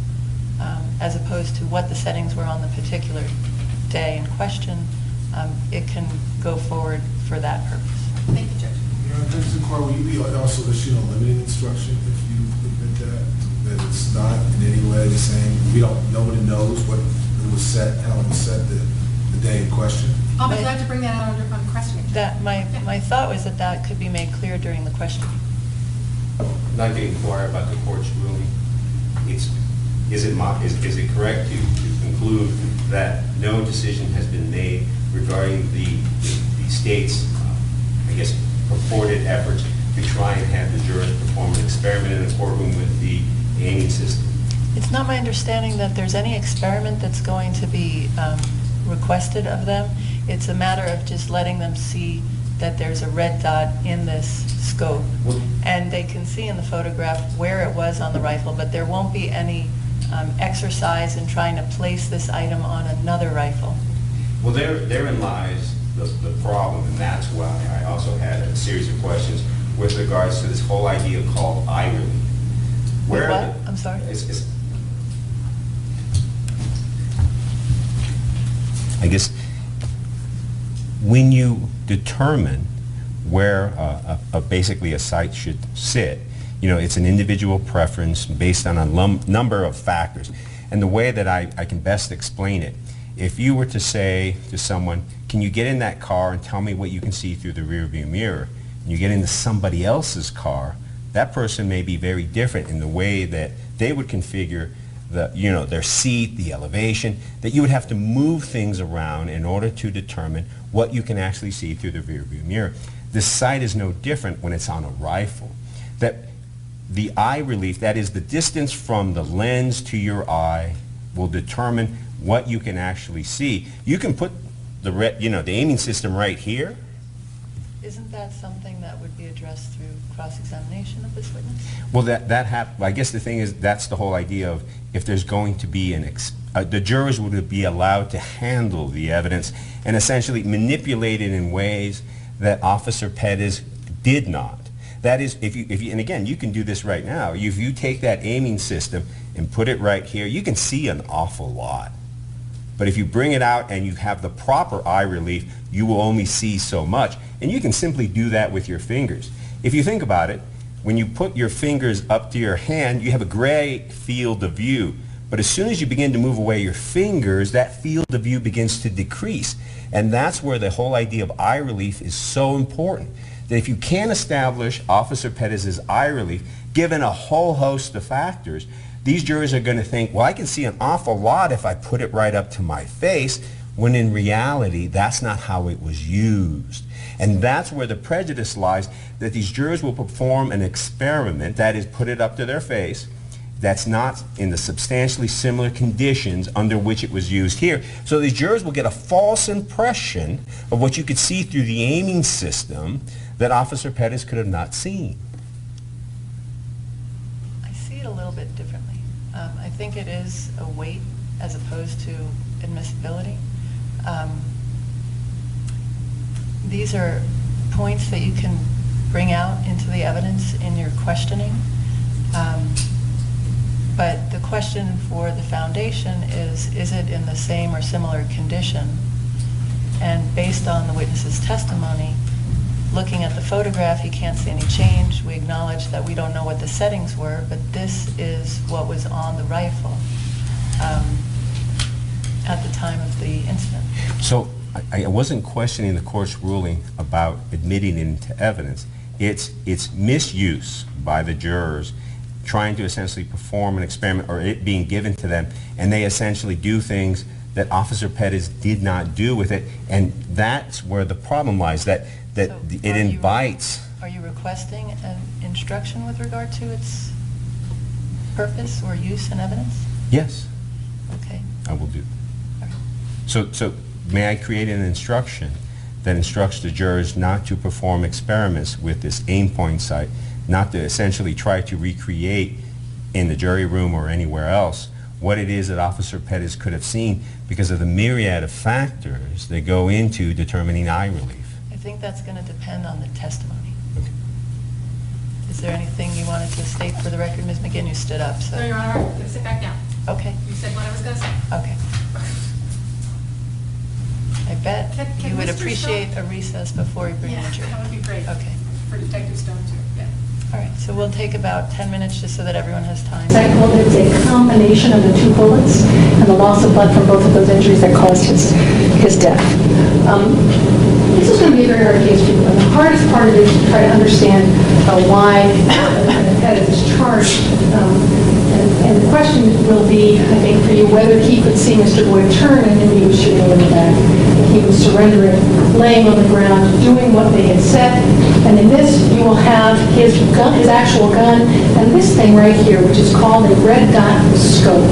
S1: as opposed to what the settings were on the particular day in question, it can go forward for that purpose.
S3: Thank you, Judge.
S5: Judge Zakor, will you be also issuing a limiting instruction if you admit that it's not in any way the same? Nobody knows what it was set, how it was set the day in question?
S3: I'll be glad to bring that out on questioning.
S1: My thought was that could be made clear during the questioning.
S4: I'd like to inquire about the court's ruling. Is it correct to conclude that no decision has been made regarding the state's, I guess, purported efforts to try and have the jurors perform an experiment in a courtroom with the aiming system?
S1: It's not my understanding that there's any experiment that's going to be requested of them. It's a matter of just letting them see that there's a red dot in this scope. And they can see in the photograph where it was on the rifle, but there won't be any exercise in trying to place this item on another rifle.
S4: Well, therein lies the problem, and that's why I also had a series of questions with regards to this whole idea called eye relief.
S1: What? I'm sorry?
S4: I guess when you determine where basically a site should sit, it's an individual preference based on a number of factors. And the way that I can best explain it, if you were to say to someone, can you get in that car and tell me what you can see through the rearview mirror? And you get into somebody else's car, that person may be very different in the way that they would configure their seat, the elevation, that you would have to move things around in order to determine what you can actually see through the rearview mirror. The sight is no different when it's on a rifle. That the eye relief, that is the distance from the lens to your eye, will determine what you can actually see. You can put the aiming system right here.
S1: Isn't that something that would be addressed through cross-examination of this witness?
S4: Well, I guess the thing is, that's the whole idea of if there's going to be the jurors would be allowed to handle the evidence and essentially manipulate it in ways that Officer Pettis did not. That is, if you, and again, you can do this right now. If you take that aiming system and put it right here, you can see an awful lot. But if you bring it out and you have the proper eye relief, you will only see so much. And you can simply do that with your fingers. If you think about it, when you put your fingers up to your hand, you have a gray field of view. But as soon as you begin to move away your fingers, that field of view begins to decrease. And that's where the whole idea of eye relief is so important. That if you can't establish Officer Pettis' eye relief, given a whole host of factors, these jurors are going to think, well, I can see an awful lot if I put it right up to my face, when in reality, that's not how it was used. And that's where the prejudice lies, that these jurors will perform an experiment, that is, put it up to their face, that's not in the substantially similar conditions under which it was used here. So these jurors will get a false impression of what you could see through the aiming system that Officer Pettis could have not seen.
S1: I see it a little bit differently. I think it is a weight as opposed to admissibility. These are points that you can bring out into the evidence in your questioning. But the question for the foundation is it in the same or similar condition? And based on the witness's testimony, looking at the photograph, he can't see any change. We acknowledge that we don't know what the settings were, but this is what was on the rifle at the time of the incident.
S4: So I wasn't questioning the court's ruling about admitting it into evidence. It's misuse by the jurors trying to essentially perform an experiment, or it being given to them, and they essentially do things that Officer Pettis did not do with it, and that's where the problem lies, that it invites.
S1: Are you requesting an instruction with regard to its purpose or use in evidence?
S4: Yes.
S1: Okay.
S4: I will do.
S1: All right.
S4: So may I create an instruction that instructs the jurors not to perform experiments with this aim point sight, not to essentially try to recreate in the jury room or anywhere else what it is that Officer Pettis could have seen because of the myriad of factors that go into determining eye relief?
S1: I think that's going to depend on the testimony.
S4: Okay.
S1: Is there anything you wanted to state for the record? Ms. McGinn, you stood up, so.
S3: No, Your Honor, I'm going to sit back down.
S1: Okay,
S3: You said what I was going to say.
S1: okay. I bet
S3: Can
S1: you would
S3: Mr.
S1: appreciate
S3: Stone-
S1: a recess before we bring
S3: Yeah,
S1: the jury.
S3: that would be great.
S1: Okay,
S3: For Detective Stone, too, yeah.
S1: all right, so we'll take about 10 minutes just so that everyone has time.
S6: Well, there was a combination of the two bullets and the loss of blood from both of those injuries that caused his death. This is going to be a very hard case for you. And the hardest part of it is to try to understand why Pettis is charged. And the question will be, I think, for you, whether he could see Mr. Boyd turn and then he was shooting him in the back. He would surrender it, laying on the ground, doing what they had said. And in this, you will have his gun, his actual gun, and this thing right here, which is called a red dot scope.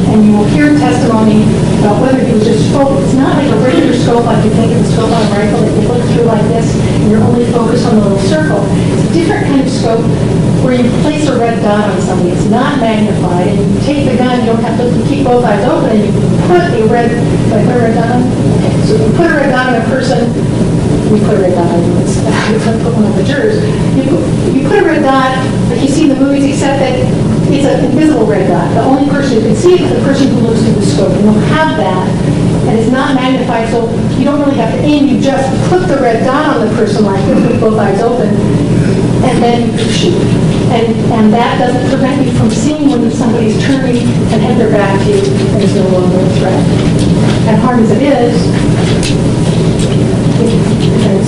S6: And you will hear testimony about whether he was just focused. It's not like a regular scope like you think of a scope on a rifle that you look through like this and you're only focused on the little circle. It's a different kind of scope where you place a red dot on somebody. It's not magnified. And you take the gun, you don't have to keep both eyes open, and you put a red, like put a red dot on? Okay, so you put a red dot on a person. We put a red dot on you. Let's put one of the jurors. You put a red dot, like you see in the movies, except that it's an invisible red dot. The only person who can see it is the person who looks through the scope. And you'll have that, and it's not magnified, so you don't really have to aim. You just put the red dot on the person like this with both eyes open, and then you shoot. And that doesn't prevent you from seeing when somebody's turning and have their back to you, and it's no longer a threat. And hard as it is,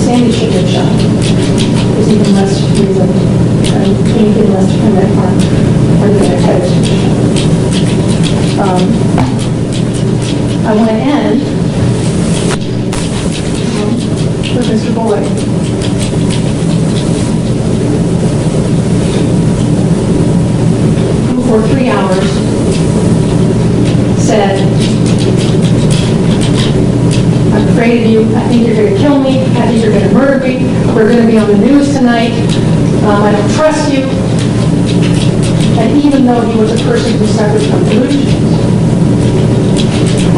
S6: Sandy should have shot. There's even less reason, anything less to prevent harm, or than a Pettis should have shot. I want to end with Mr. Boyd. Who for 3 hours said, I'm afraid of you, I think you're going to kill me, I think you're going to murder me, we're going to be on the news tonight, I don't trust you. And even though he was a person who suffered from delusions,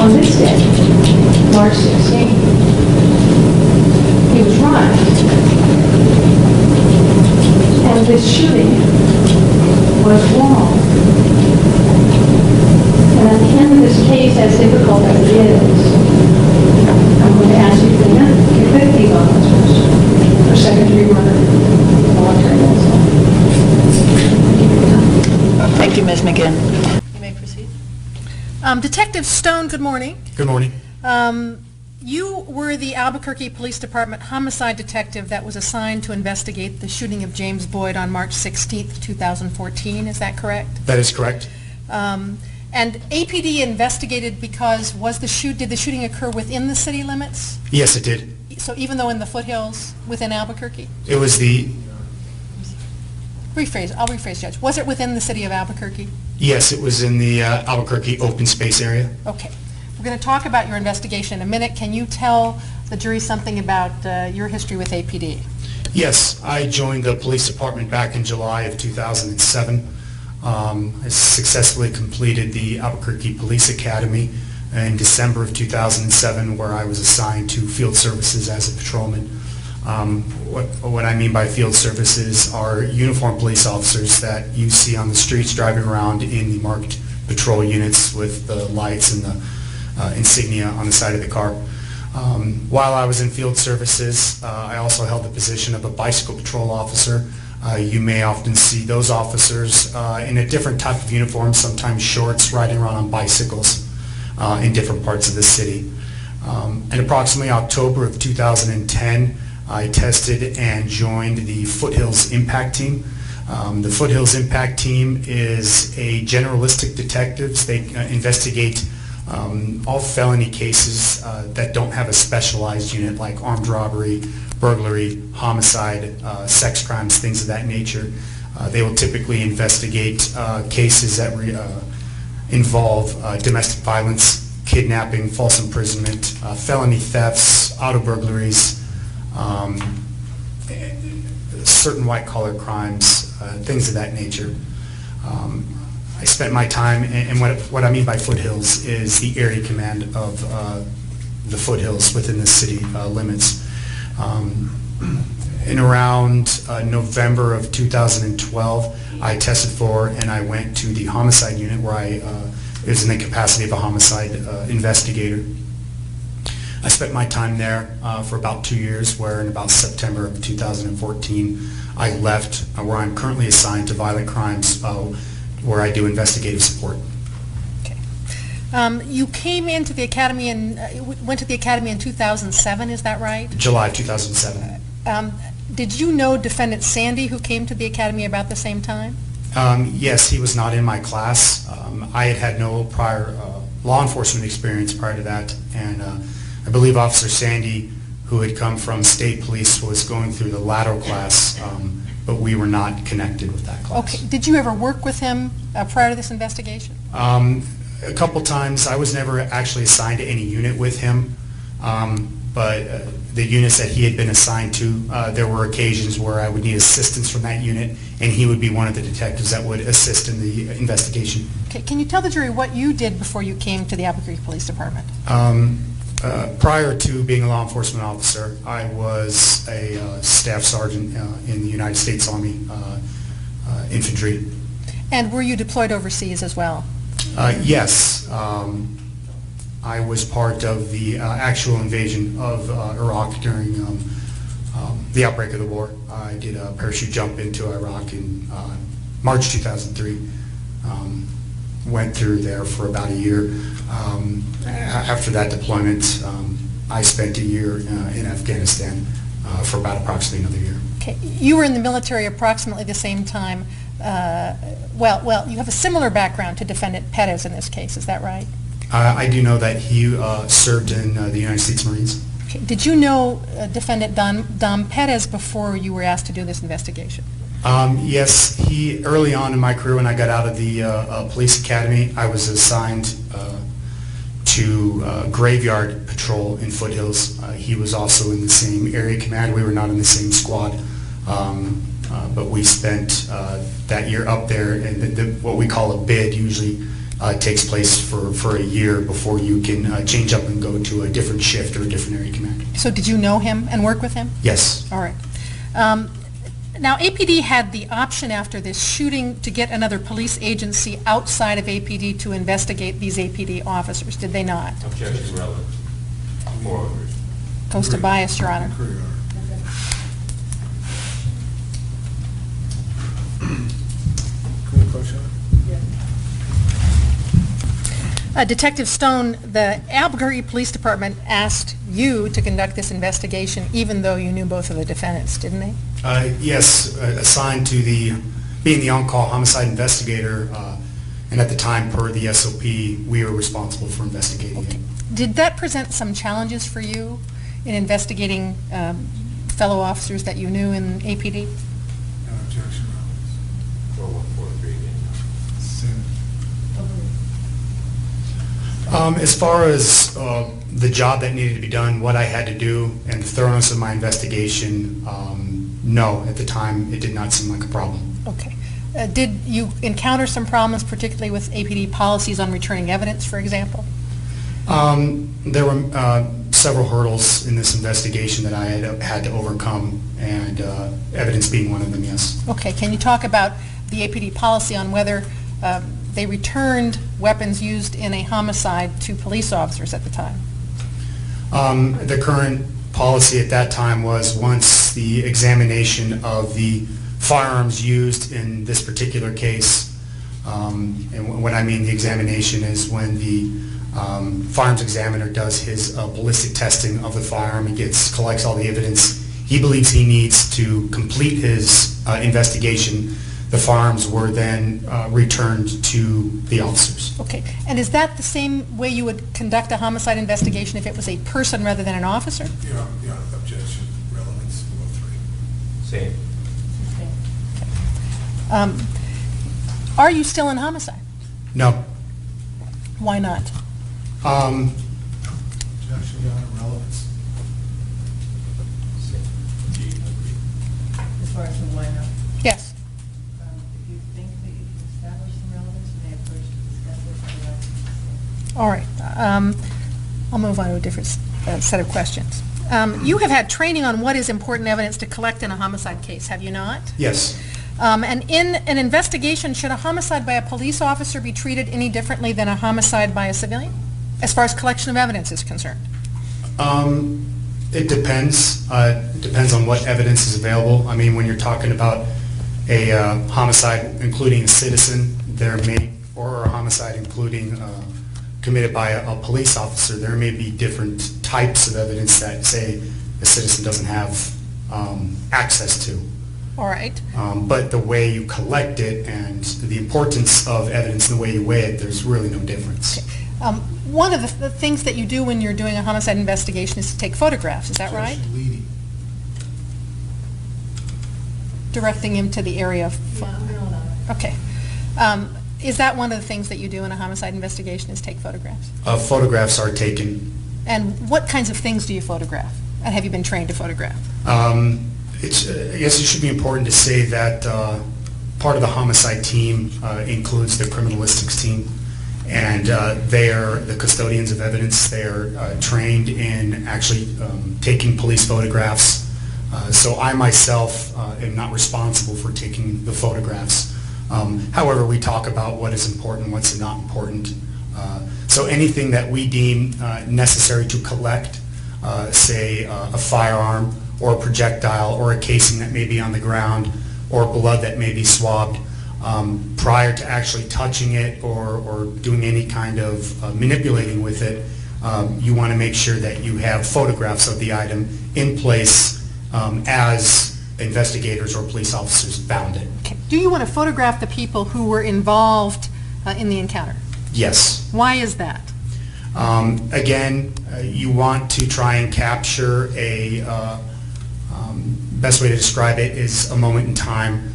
S6: on this day, March 16th, he was right. And this shooting was wrong. And at the end of this case, as difficult as it is, I'm going to ask you to convict these officers for second-degree murder, voluntary manslaughter.
S1: Thank you, Ms. McGinn. You may proceed.
S3: Detective Stone, good morning.
S2: Good morning.
S3: You were the Albuquerque Police Department homicide detective that was assigned to investigate the shooting of James Boyd on March 16th, 2014. Is that correct?
S2: That is correct.
S3: And APD investigated because did the shooting occur within the city limits?
S2: Yes, it did.
S3: So even though in the foothills within Albuquerque?
S2: It was the,
S3: I'll rephrase, Judge. Was it within the city of Albuquerque?
S2: yes, it was in the Albuquerque open space area.
S3: Okay. We're going to talk about your investigation in a minute. Can you tell the jury something about your history with APD?
S2: Yes, I joined the police department back in July of 2007. I successfully completed the Albuquerque Police Academy in December of 2007, where I was assigned to field services as a patrolman. What I mean by field services are uniformed police officers that you see on the streets driving around in the marked patrol units with the lights and the insignia on the side of the car. While I was in field services, I also held the position of a bicycle patrol officer. You may often see those officers in a different type of uniform, sometimes shorts, riding around on bicycles in different parts of the city. In approximately October of 2010, I tested and joined the Foothills Impact Team. The Foothills Impact Team is a generalistic detectives. They investigate all felony cases that don't have a specialized unit like armed robbery, burglary, homicide, sex crimes, things of that nature. They will typically investigate cases that involve domestic violence, kidnapping, false imprisonment, felony thefts, auto burglaries, certain white-collar crimes, things of that nature. I spent my time, and what I mean by Foothills is the area command of the Foothills within the city limits. In around November of 2012, I tested for and I went to the homicide unit where I was in the capacity of a homicide investigator. I spent my time there for about 2 years, where in about September of 2014, I left where I'm currently assigned to violent crimes, where I do investigative support.
S6: Okay. You came into the academy and went to the academy in 2007, is that right?
S2: July 2007.
S6: Did you know Defendant Sandy, who came to the academy about the same time?
S2: Yes, he was not in my class. I had no prior law enforcement experience prior to that, and I believe Officer Sandy, who had come from state police, was going through the lateral class, but we were not connected with that class.
S6: Okay. Did you ever work with him prior to this investigation?
S2: A couple times. I was never actually assigned to any unit with him, but the units that he had been assigned to, there were occasions where I would need assistance from that unit, and he would be one of the detectives that would assist in the investigation.
S6: Okay. Can you tell the jury what you did before you came to the Albuquerque Police Department?
S2: Prior to being a law enforcement officer, I was a staff sergeant in the United States Army Infantry.
S6: And were you deployed overseas as well?
S2: Yes. I was part of the actual invasion of Iraq during the outbreak of the war. I did a parachute jump into Iraq in March 2003. Went through there for about a year. After that deployment, I spent a year in Afghanistan for about approximately another year.
S6: Okay. You were in the military approximately the same time. Well, you have a similar background to Defendant Pettis in this case, is that right?
S2: I do know that he served in the United States Marines.
S6: Okay. Did you know Defendant Dom Pettis before you were asked to do this investigation?
S2: Yes, early on in my career when I got out of the police academy, I was assigned to graveyard patrol in Foothills. He was also in the same area command. We were not in the same squad, but we spent that year up there, and what we call a bid usually takes place for a year before you can change up and go to a different shift or a different area command.
S6: So did you know him and work with him?
S2: Yes.
S6: All right. Now, APD had the option after this shooting to get another police agency outside of APD to investigate these APD officers, did they not?
S4: Objection relevant. Forward.
S6: Goes to bias, Your Honor.
S5: Agree, Your Honor. Can we approach that?
S6: Detective Stone, the Albuquerque Police Department asked you to conduct this investigation even though you knew both of the defendants, didn't they?
S2: Yes, assigned to being the on-call homicide investigator, and at the time, per the SOP, we were responsible for investigating it.
S6: Did that present some challenges for you in investigating fellow officers that you knew in APD?
S5: No objection, relevance.
S4: 4143 again.
S2: As far as the job that needed to be done, what I had to do, and the thoroughness of my investigation, no, at the time it did not seem like a problem.
S6: Okay. Did you encounter some problems, particularly with APD policies on returning evidence, for example?
S2: There were several hurdles in this investigation that I had to overcome, and evidence being one of them, yes.
S6: Okay. Can you talk about the APD policy on whether they returned weapons used in a homicide to police officers at the time?
S2: The current policy at that time was once the examination of the firearms used in this particular case, and what I mean the examination is when the firearms examiner does his ballistic testing of the firearm and collects all the evidence he believes he needs to complete his investigation. The firearms were then returned to the officers.
S6: Okay. And is that the same way you would conduct a homicide investigation if it was a person rather than an officer?
S5: Yeah, objection, relevance, 103.
S4: Same.
S6: Are you still in homicide?
S2: No.
S6: Why not?
S5: Objection, Your Honor, relevance.
S1: As far as the why not?
S6: Yes.
S1: If you think that you can establish some relevance, you may approach to discuss it.
S6: All right. I'll move on to a different set of questions.
S3: You have had training on what is important evidence to collect in a homicide case, have you not?
S2: Yes.
S3: And in an investigation, should a homicide by a police officer be treated any differently than a homicide by a civilian, as far as collection of evidence is concerned?
S2: It depends. It depends on what evidence is available. I mean, when you're talking about a homicide including a citizen, or a homicide including committed by a police officer, there may be different types of evidence that, say, a citizen doesn't have access to.
S3: All right.
S2: But the way you collect it and the importance of evidence and the way you weigh it, there's really no difference.
S3: One of the things that you do when you're doing a homicide investigation is to take photographs, is that right?
S5: Judge Leedy.
S3: Directing him to the area of... Okay. Is that one of the things that you do in a homicide investigation, is take photographs?
S2: Photographs are taken.
S3: And what kinds of things do you photograph? And have you been trained to photograph?
S2: I guess it should be important to say that part of the homicide team includes the criminalistics team, and they are the custodians of evidence. They are trained in actually taking police photographs. So I myself am not responsible for taking the photographs. However, we talk about what is important, what's not important. So anything that we deem necessary to collect, say a firearm or a projectile or a casing that may be on the ground or blood that may be swabbed, prior to actually touching it or doing any kind of manipulating with it, you want to make sure that you have photographs of the item in place as investigators or police officers found it.
S3: Okay. Do you want to photograph the people who were involved in the encounter?
S2: Yes.
S3: Why is that?
S2: Again, you want to try and capture best way to describe it is a moment in time,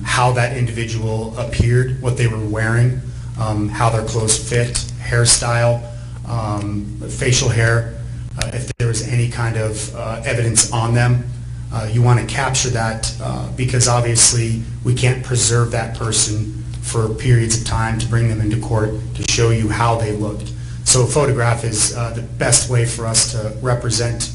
S2: how that individual appeared, what they were wearing, how their clothes fit, hairstyle, facial hair, if there was any kind of evidence on them. You want to capture that because obviously we can't preserve that person for periods of time to bring them into court to show you how they looked. So a photograph is the best way for us to represent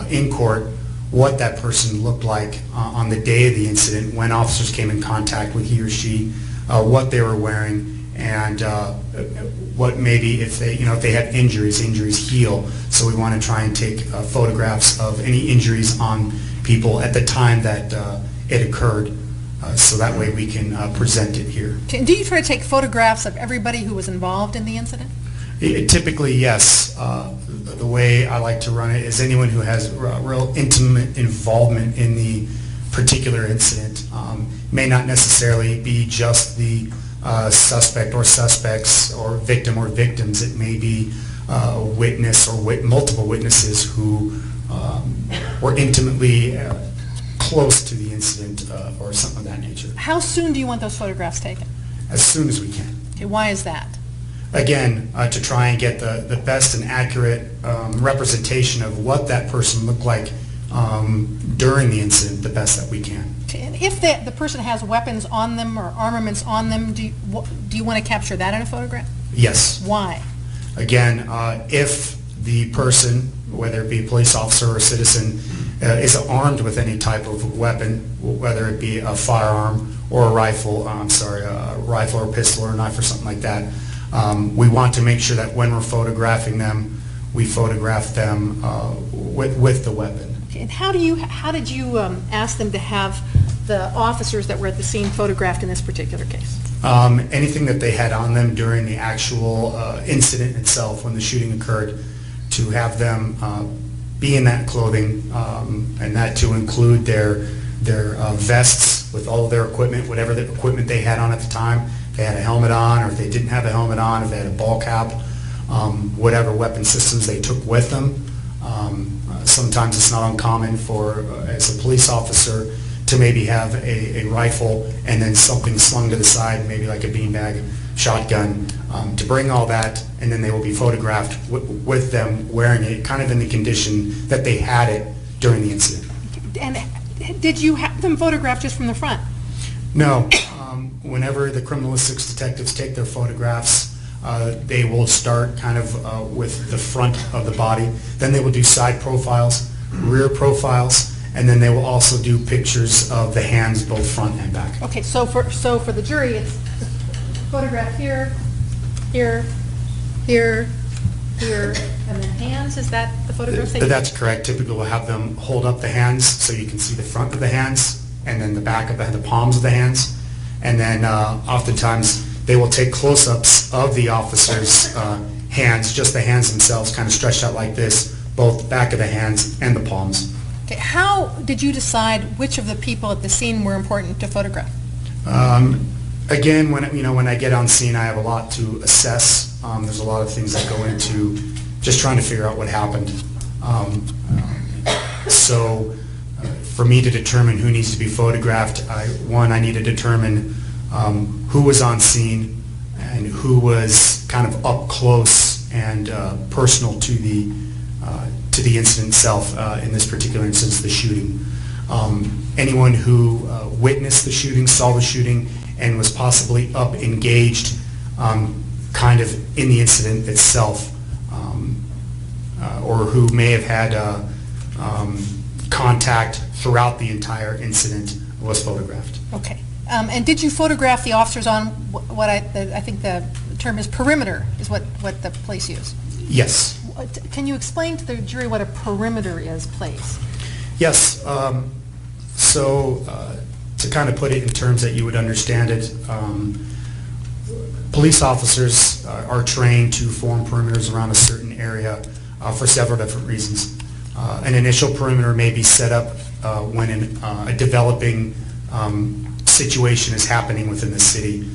S2: in court what that person looked like on the day of the incident, when officers came in contact with he or she, what they were wearing, and what maybe if they have injuries heal. So we want to try and take photographs of any injuries on people at the time that it occurred, so that way we can present it here.
S3: Okay. Do you try to take photographs of everybody who was involved in the incident?
S2: Typically, yes. The way I like to run it is anyone who has real intimate involvement in the particular incident. May not necessarily be just the suspect or suspects or victim or victims. It may be a witness or multiple witnesses who were intimately close to the incident or something of that nature.
S3: How soon do you want those photographs taken?
S2: As soon as we can.
S3: Okay, why is that?
S2: Again, to try and get the best and accurate representation of what that person looked like during the incident, the best that we can.
S3: Okay, and if the person has weapons on them or armaments on them, do you want to capture that in a photograph?
S2: Yes.
S3: Why?
S2: Again, if the person, whether it be a police officer or a citizen, is armed with any type of weapon, whether it be a firearm or a rifle, a rifle or a pistol or a knife or something like that, we want to make sure that when we're photographing them, we photograph them with the weapon.
S3: Okay, and how did you ask them to have the officers that were at the scene photographed in this particular case?
S2: Anything that they had on them during the actual incident itself, when the shooting occurred, to have them be in that clothing, and that to include their vests with all of their equipment, whatever the equipment they had on at the time. If they had a helmet on, or if they didn't have a helmet on, if they had a ball cap, whatever weapon systems they took with them. Sometimes it's not uncommon for, as a police officer, to maybe have a rifle and then something slung to the side, maybe like a beanbag, shotgun, to bring all that, and then they will be photographed with them wearing it, kind of in the condition that they had it during the incident.
S3: And did you have them photographed just from the front?
S2: No. Whenever the criminalistics detectives take their photographs, They will start kind of with the front of the body. Then they will do side profiles, rear profiles, and then they will also do pictures of the hands, both front and back.
S3: Okay, so for the jury, it's photograph here, here, here, here, and then hands, is that the photographs?
S2: That's correct. Typically, we'll have them hold up the hands so you can see the front of the hands, and then the back of the palms of the hands. And then oftentimes, they will take close-ups of the officer's hands, just the hands themselves, kind of stretched out like this, both the back of the hands and the palms.
S3: Okay, how did you decide which of the people at the scene were important to photograph?
S2: Again, when I get on scene, I have a lot to assess. There's a lot of things that go into just trying to figure out what happened. So for me to determine who needs to be photographed, I need to determine who was on scene and who was kind of up close and personal to the incident itself. In this particular instance, the shooting. Anyone who witnessed the shooting, saw the shooting, and was possibly engaged kind of in the incident itself, or who may have had contact throughout the entire incident was photographed.
S3: Okay. And did you photograph the officers on what I think the term is perimeter, is what the police use?
S2: Yes.
S3: Can you explain to the jury what a perimeter is, please?
S2: Yes. So to kind of put it in terms that you would understand it, police officers are trained to form perimeters around a certain area for several different reasons. An initial perimeter may be set up when a developing situation is happening within the city,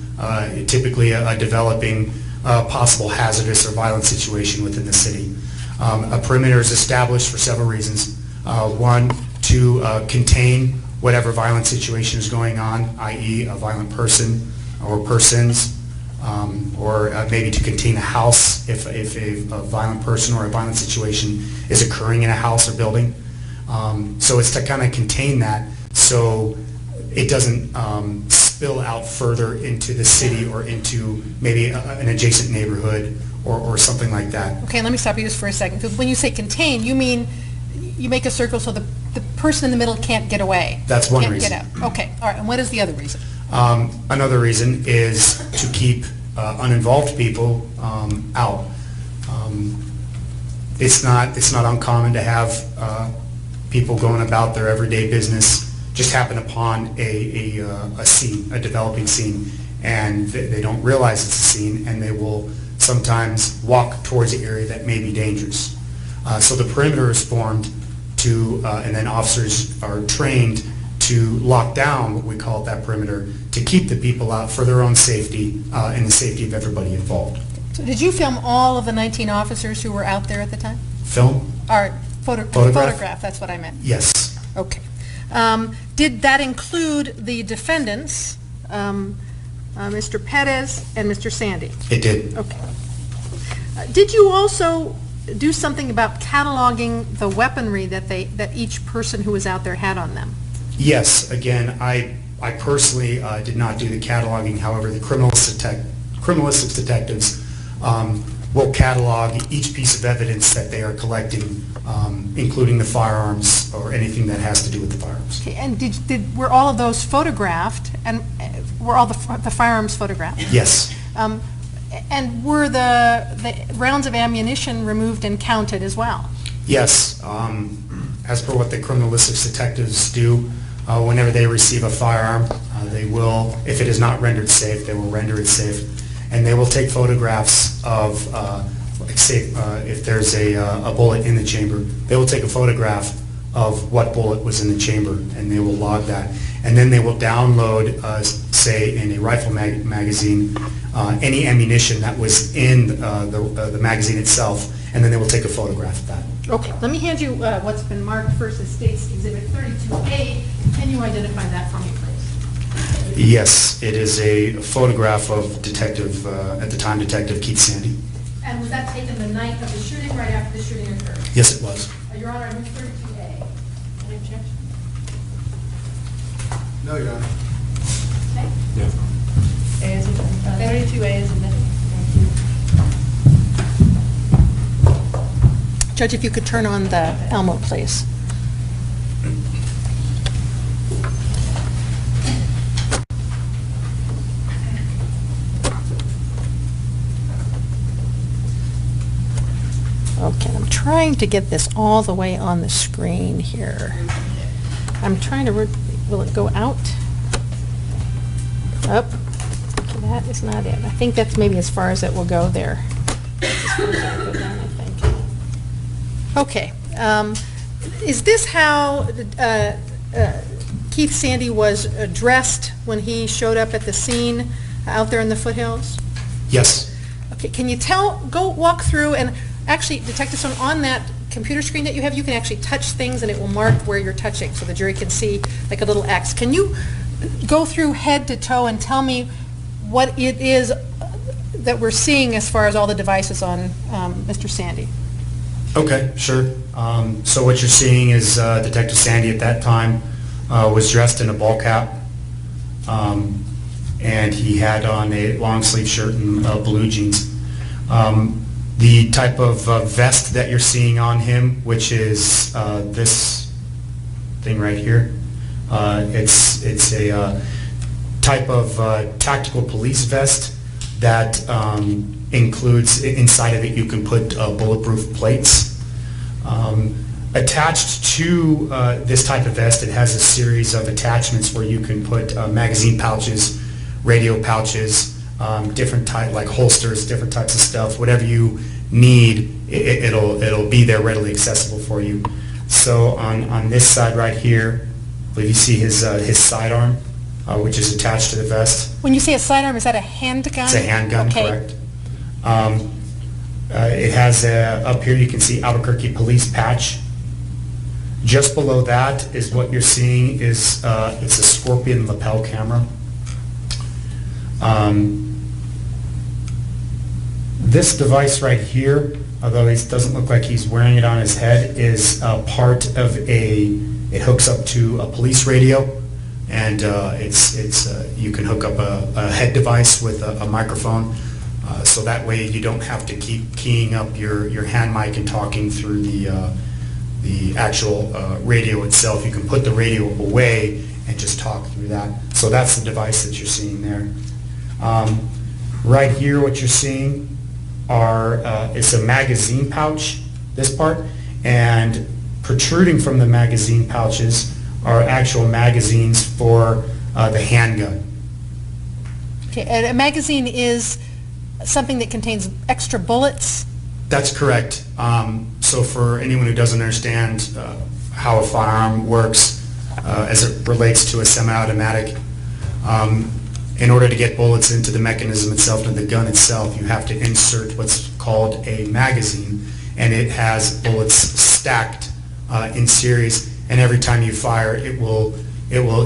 S2: typically a developing possible hazardous or violent situation within the city. A perimeter is established for several reasons. One, to contain whatever violent situation is going on, i.e. a violent person or persons, or maybe to contain a house if a violent person or a violent situation is occurring in a house or building. So it's to kind of contain that so it doesn't spill out further into the city or into maybe an adjacent neighborhood or something like that.
S3: Okay, let me stop you just for a second. When you say contain, you mean you make a circle so the person in the middle can't get away.
S2: That's one
S3: can't
S2: reason.
S3: Get out. Okay, all right. And what is the other reason?
S2: Another reason is to keep uninvolved people out. It's not uncommon to have people going about their everyday business, just happen upon a scene, a developing scene, and they don't realize it's a scene, and they will sometimes walk towards the area that may be dangerous. So the perimeter is formed to, and then officers are trained to lock down what we call that perimeter to keep the people out for their own safety and the safety of everybody involved.
S3: So did you film all of the 19 officers who were out there at the time?
S2: Film?
S3: Or photograph, that's what I meant.
S2: Yes.
S3: Okay. Did that include the defendants, Mr. Pettis and Mr. Sandy?
S2: It did.
S3: Okay. Did you also do something about cataloging the weaponry that each person who was out there had on them?
S2: Yes. Again, I personally did not do the cataloging. However, the criminalistics detectives will catalog each piece of evidence that they are collecting, including the firearms or anything that has to do with the firearms.
S3: Okay. And were all of those photographed, and were all the firearms photographed?
S2: Yes.
S3: And were the rounds of ammunition removed and counted as well?
S2: Yes. As per what the criminalistics detectives do, whenever they receive a firearm, they will, if it is not rendered safe, they will render it safe. And they will take photographs of, like say, if there's a bullet in the chamber, they will take a photograph of what bullet was in the chamber, and they will log that. And then they will download, say, in a rifle magazine, any ammunition that was in the magazine itself, and then they will take a photograph of that.
S3: Okay, let me hand you what's been marked first as State's Exhibit 32A. Can you identify that for me, please?
S2: Yes, it is a photograph of Detective, at the time, Detective Keith Sandy.
S3: And was that taken the night of the shooting, right after the shooting occurred?
S2: Yes, it was.
S3: Your Honor, I move 32A. Any objection?
S5: No, Your Honor.
S3: Okay.
S4: Yeah.
S1: 32A is admitted. Thank you.
S6: Judge, if you could turn on the Elmo, please. Okay, I'm trying to get this all the way on the screen here. I'm trying to, will it go out? Up. Okay, that is not it. I think that's maybe as far as it will go there. As far as it will go down, I think. Okay. Is this how Keith Sandy was dressed when he showed up at the scene out there in the foothills?
S2: Yes.
S6: Okay, can you go walk through, and actually, Detective Stone, on that computer screen that you have, you can actually touch things and it will mark where you're touching so the jury can see like a little X. Can you go through head to toe and tell me what it is that we're seeing as far as all the devices on Mr. Sandy?
S2: Okay, sure. So what you're seeing is Detective Sandy at that time was dressed in a ball cap, and he had on a long sleeve shirt and blue jeans. The type of vest that you're seeing on him, which is this thing right here, it's a type of tactical police vest that includes, inside of it you can put bulletproof plates. Attached to this type of vest, it has a series of attachments where you can put magazine pouches, radio pouches, different type, like holsters, different types of stuff. Whatever you need, it'll be there readily accessible for you. So on this side right here, I believe you see his sidearm, which is attached to the vest.
S6: When you say a sidearm, is that a handgun?
S2: It's a handgun,
S6: okay.
S2: Correct. It has up here you can see Albuquerque police patch. Just below that is what you're seeing is it's a Scorpion lapel camera. This device right here, although it doesn't look like he's wearing it on his head, is part of it hooks up to a police radio, and you can hook up a head device with a microphone, so that way you don't have to keep keying up your hand mic and talking through the actual radio itself. You can put the radio away and just talk through that. So that's the device that you're seeing there. Right here, what you're seeing it's a magazine pouch, this part, and protruding from the magazine pouches are actual magazines for the handgun.
S6: Okay, and a magazine is something that contains extra bullets?
S2: That's correct. So for anyone who doesn't understand how a firearm works as it relates to a semi-automatic, in order to get bullets into the mechanism itself and the gun itself, you have to insert what's called a magazine, and it has bullets stacked in series, and every time you fire, it will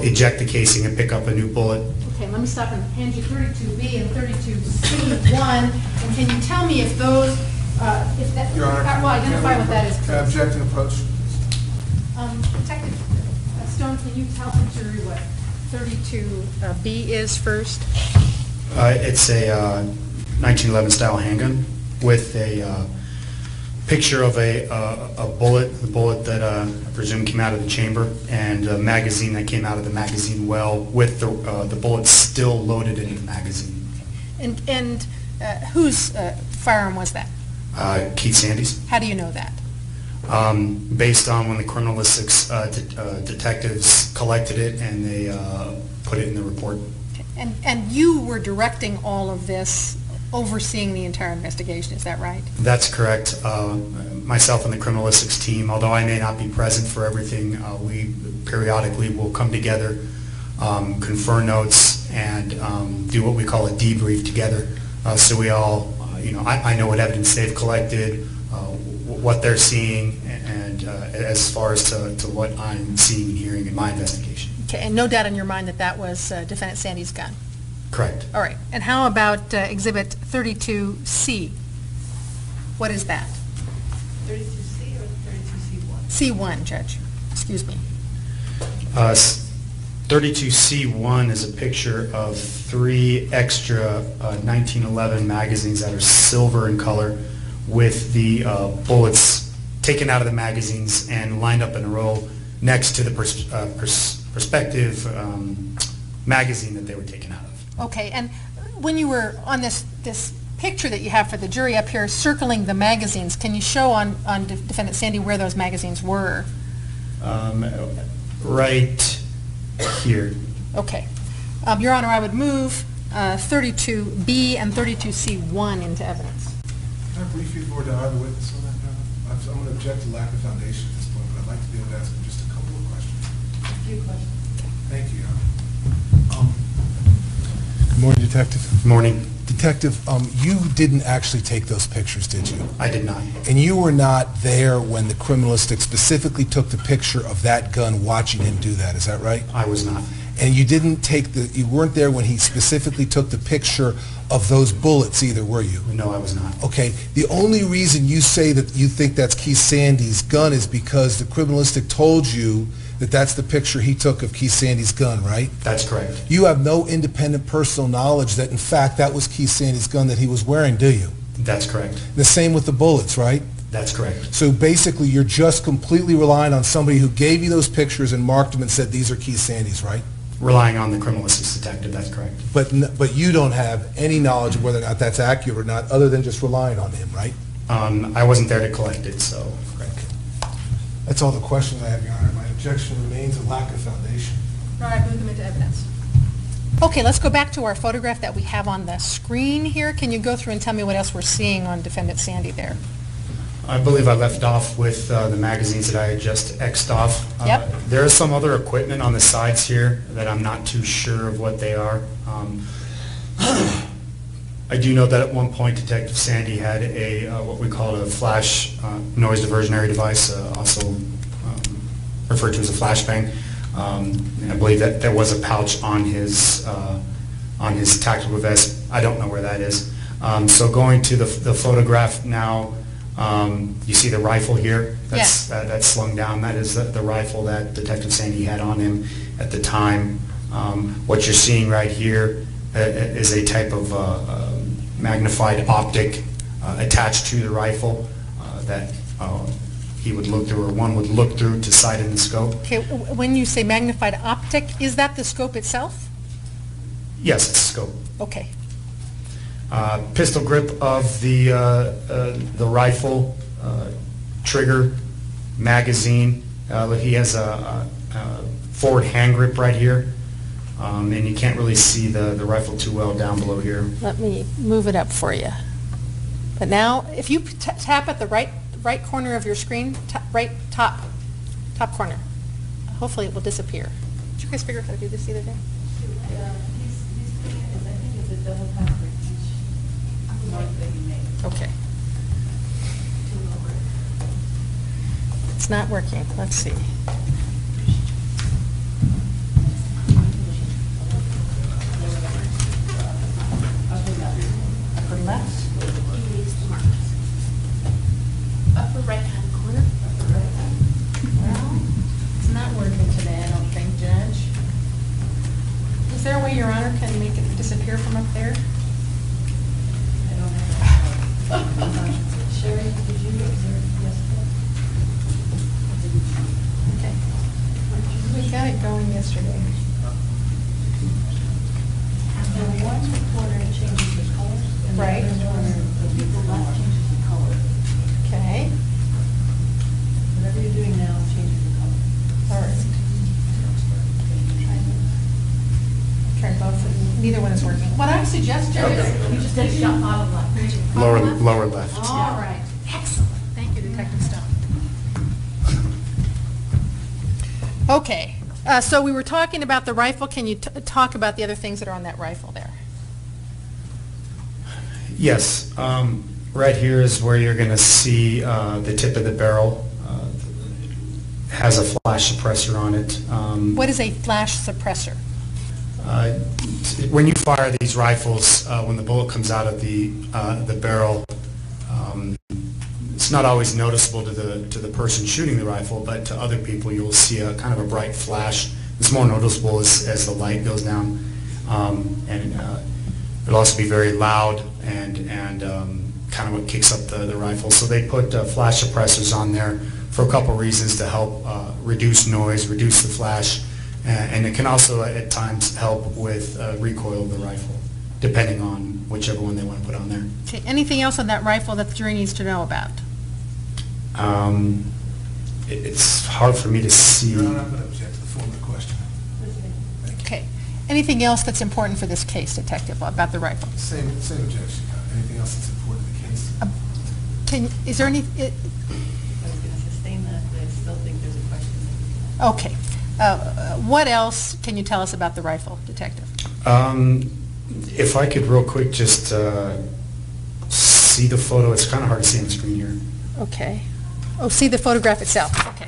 S2: eject the casing and pick up a new bullet.
S6: Okay, let me stop and hand you 32B and 32C1, and can you tell me if those, if that,
S5: Your Honor,
S6: well, identify what that is, please.
S5: Objecting approach.
S6: Detective Stone, can you tell the jury what 32B is first?
S2: It's a 1911 style handgun with a picture of a bullet, the bullet that I presume came out of the chamber, and a magazine that came out of the magazine well with the bullet still loaded into the magazine.
S6: And whose firearm was that?
S2: Keith Sandy's.
S6: How do you know that?
S2: Based on when the criminalistics detectives collected it and they put it in the report.
S6: And you were directing all of this, overseeing the entire investigation, is that right?
S2: That's correct. Myself and the criminalistics team, although I may not be present for everything, we periodically will come together, confer notes, and do what we call a debrief together. So we all, I know what evidence they've collected, what they're seeing, and as far as to what I'm seeing and hearing in my investigation.
S6: Okay, and no doubt in your mind that that was Defendant Sandy's gun?
S2: Correct.
S6: All right, and how about Exhibit 32C? What is that?
S1: 32C or 32C1?
S6: C1, Judge. Excuse me.
S2: 32C1 is a picture of 3 extra 1911 magazines that are silver in color with the bullets taken out of the magazines and lined up in a row next to the prospective magazine that they were taken out of.
S3: Okay, and when you were on this picture that you have for the jury up here circling the magazines, can you show on Defendant Sandy where those magazines were?
S2: Right here.
S3: Okay. Your Honor, I would move 32B and 32C1 into evidence.
S5: Can I brief you before the other witness on that, Your Honor? I'm going to object to lack of foundation at this point, but I'd like to be able to ask him just a couple of questions.
S1: A few questions.
S5: Thank you, Your Honor. Good morning, Detective.
S2: Morning.
S5: Detective, you didn't actually take those pictures, did you?
S2: I did not.
S5: And you were not there when the criminalistic specifically took the picture of that gun watching him do that, is that right?
S2: I was not.
S5: And you weren't there when he specifically took the picture of those bullets either, were you?
S2: No, I was not.
S5: Okay, the only reason you say that you think that's Keith Sandy's gun is because the criminalistic told you that that's the picture he took of Keith Sandy's gun, right?
S2: That's correct.
S5: You have no independent personal knowledge that, in fact, that was Keith Sandy's gun that he was wearing, do you?
S2: That's correct.
S5: The same with the bullets, right?
S2: That's correct.
S5: So basically, you're just completely relying on somebody who gave you those pictures and marked them and said, these are Keith Sandy's, right?
S2: Relying on the criminalistics detective, that's correct.
S5: But you don't have any knowledge of whether or not that's accurate or not, other than just relying on him, right?
S2: I wasn't there to collect it, so. Correct.
S5: That's all the questions I have, Your Honor. My objection remains a lack of foundation.
S3: All right, move them into evidence. Okay, let's go back to our photograph that we have on the screen here. Can you go through and tell me what else we're seeing on Defendant Sandy there?
S2: I believe I left off with the magazines that I had just X'd off.
S3: Yep.
S2: There is some other equipment on the sides here that I'm not too sure of what they are. I do know that at one point Detective Sandy had a what we call a flash noise diversionary device, also referred to as a flashbang. And I believe that there was a pouch on his tactical vest. I don't know where that is. So going to the photograph now, you see the rifle here that's slung down. That is the rifle that Detective Sandy had on him at the time. What you're seeing right here is a type of magnified optic attached to the rifle that he would look through, or one would look through to sight in the scope.
S3: Okay, when you say magnified optic, is that the scope itself?
S2: Yes, it's a scope.
S3: Okay.
S2: Pistol grip of the rifle, trigger, magazine. He has a forward hand grip right here, and you can't really see the rifle too well down below here.
S3: Let me move it up for you. But now, if you tap at the right corner of your screen, right top corner, hopefully it will disappear. Did you guys figure out how to do this the other day? Okay. It's not working. Let's see. Upper left? Upper right-hand corner? Upper right-hand. Well, it's not working today, I don't think, Judge. Is there a way Your Honor can make it disappear from up there? Sherry, did you observe yesterday? Okay. We got it going yesterday.
S7: The one corner changes the color. And
S3: Right.
S7: The other corner, the left changes the color.
S3: Okay.
S7: Whatever you're doing now changes the color.
S3: All right. Try both. Neither one is working. What I suggest, Judge,
S7: You just take a shot bottom left.
S2: Lower left.
S3: all right. Excellent. Thank you, Detective Stone. Okay. So we were talking about the rifle. Can you talk about the other things that are on that rifle there?
S2: Yes. Right here is where you're going to see the tip of the barrel. Has a flash suppressor on it.
S3: What is a flash suppressor?
S2: When you fire these rifles, when the bullet comes out of the barrel, it's not always noticeable to the person shooting the rifle, but to other people you'll see a kind of a bright flash. It's more noticeable as the light goes down, and it'll also be very loud and kind of what kicks up the rifle. So they put flash suppressors on there for a couple reasons to help reduce noise, reduce the flash, and it can also at times help with recoil of the rifle, depending on whichever one they want to put on there.
S8: Okay, anything else on that rifle that the jury needs to know about?
S2: It's hard for me to see.
S5: Your Honor, I'm going to object to the form of the question.
S8: Okay. Anything else that's important for this case, Detective, about the rifle?
S5: Same objection, Your Honor. Anything else that's important to the case?
S8: Is there any,
S1: I was going to sustain that, but I still think there's a question.
S8: okay. What else can you tell us about the rifle, Detective?
S2: If I could real quick just see the photo. It's kind of hard to see on the screen here.
S8: Okay. Oh, see the photograph itself. Okay.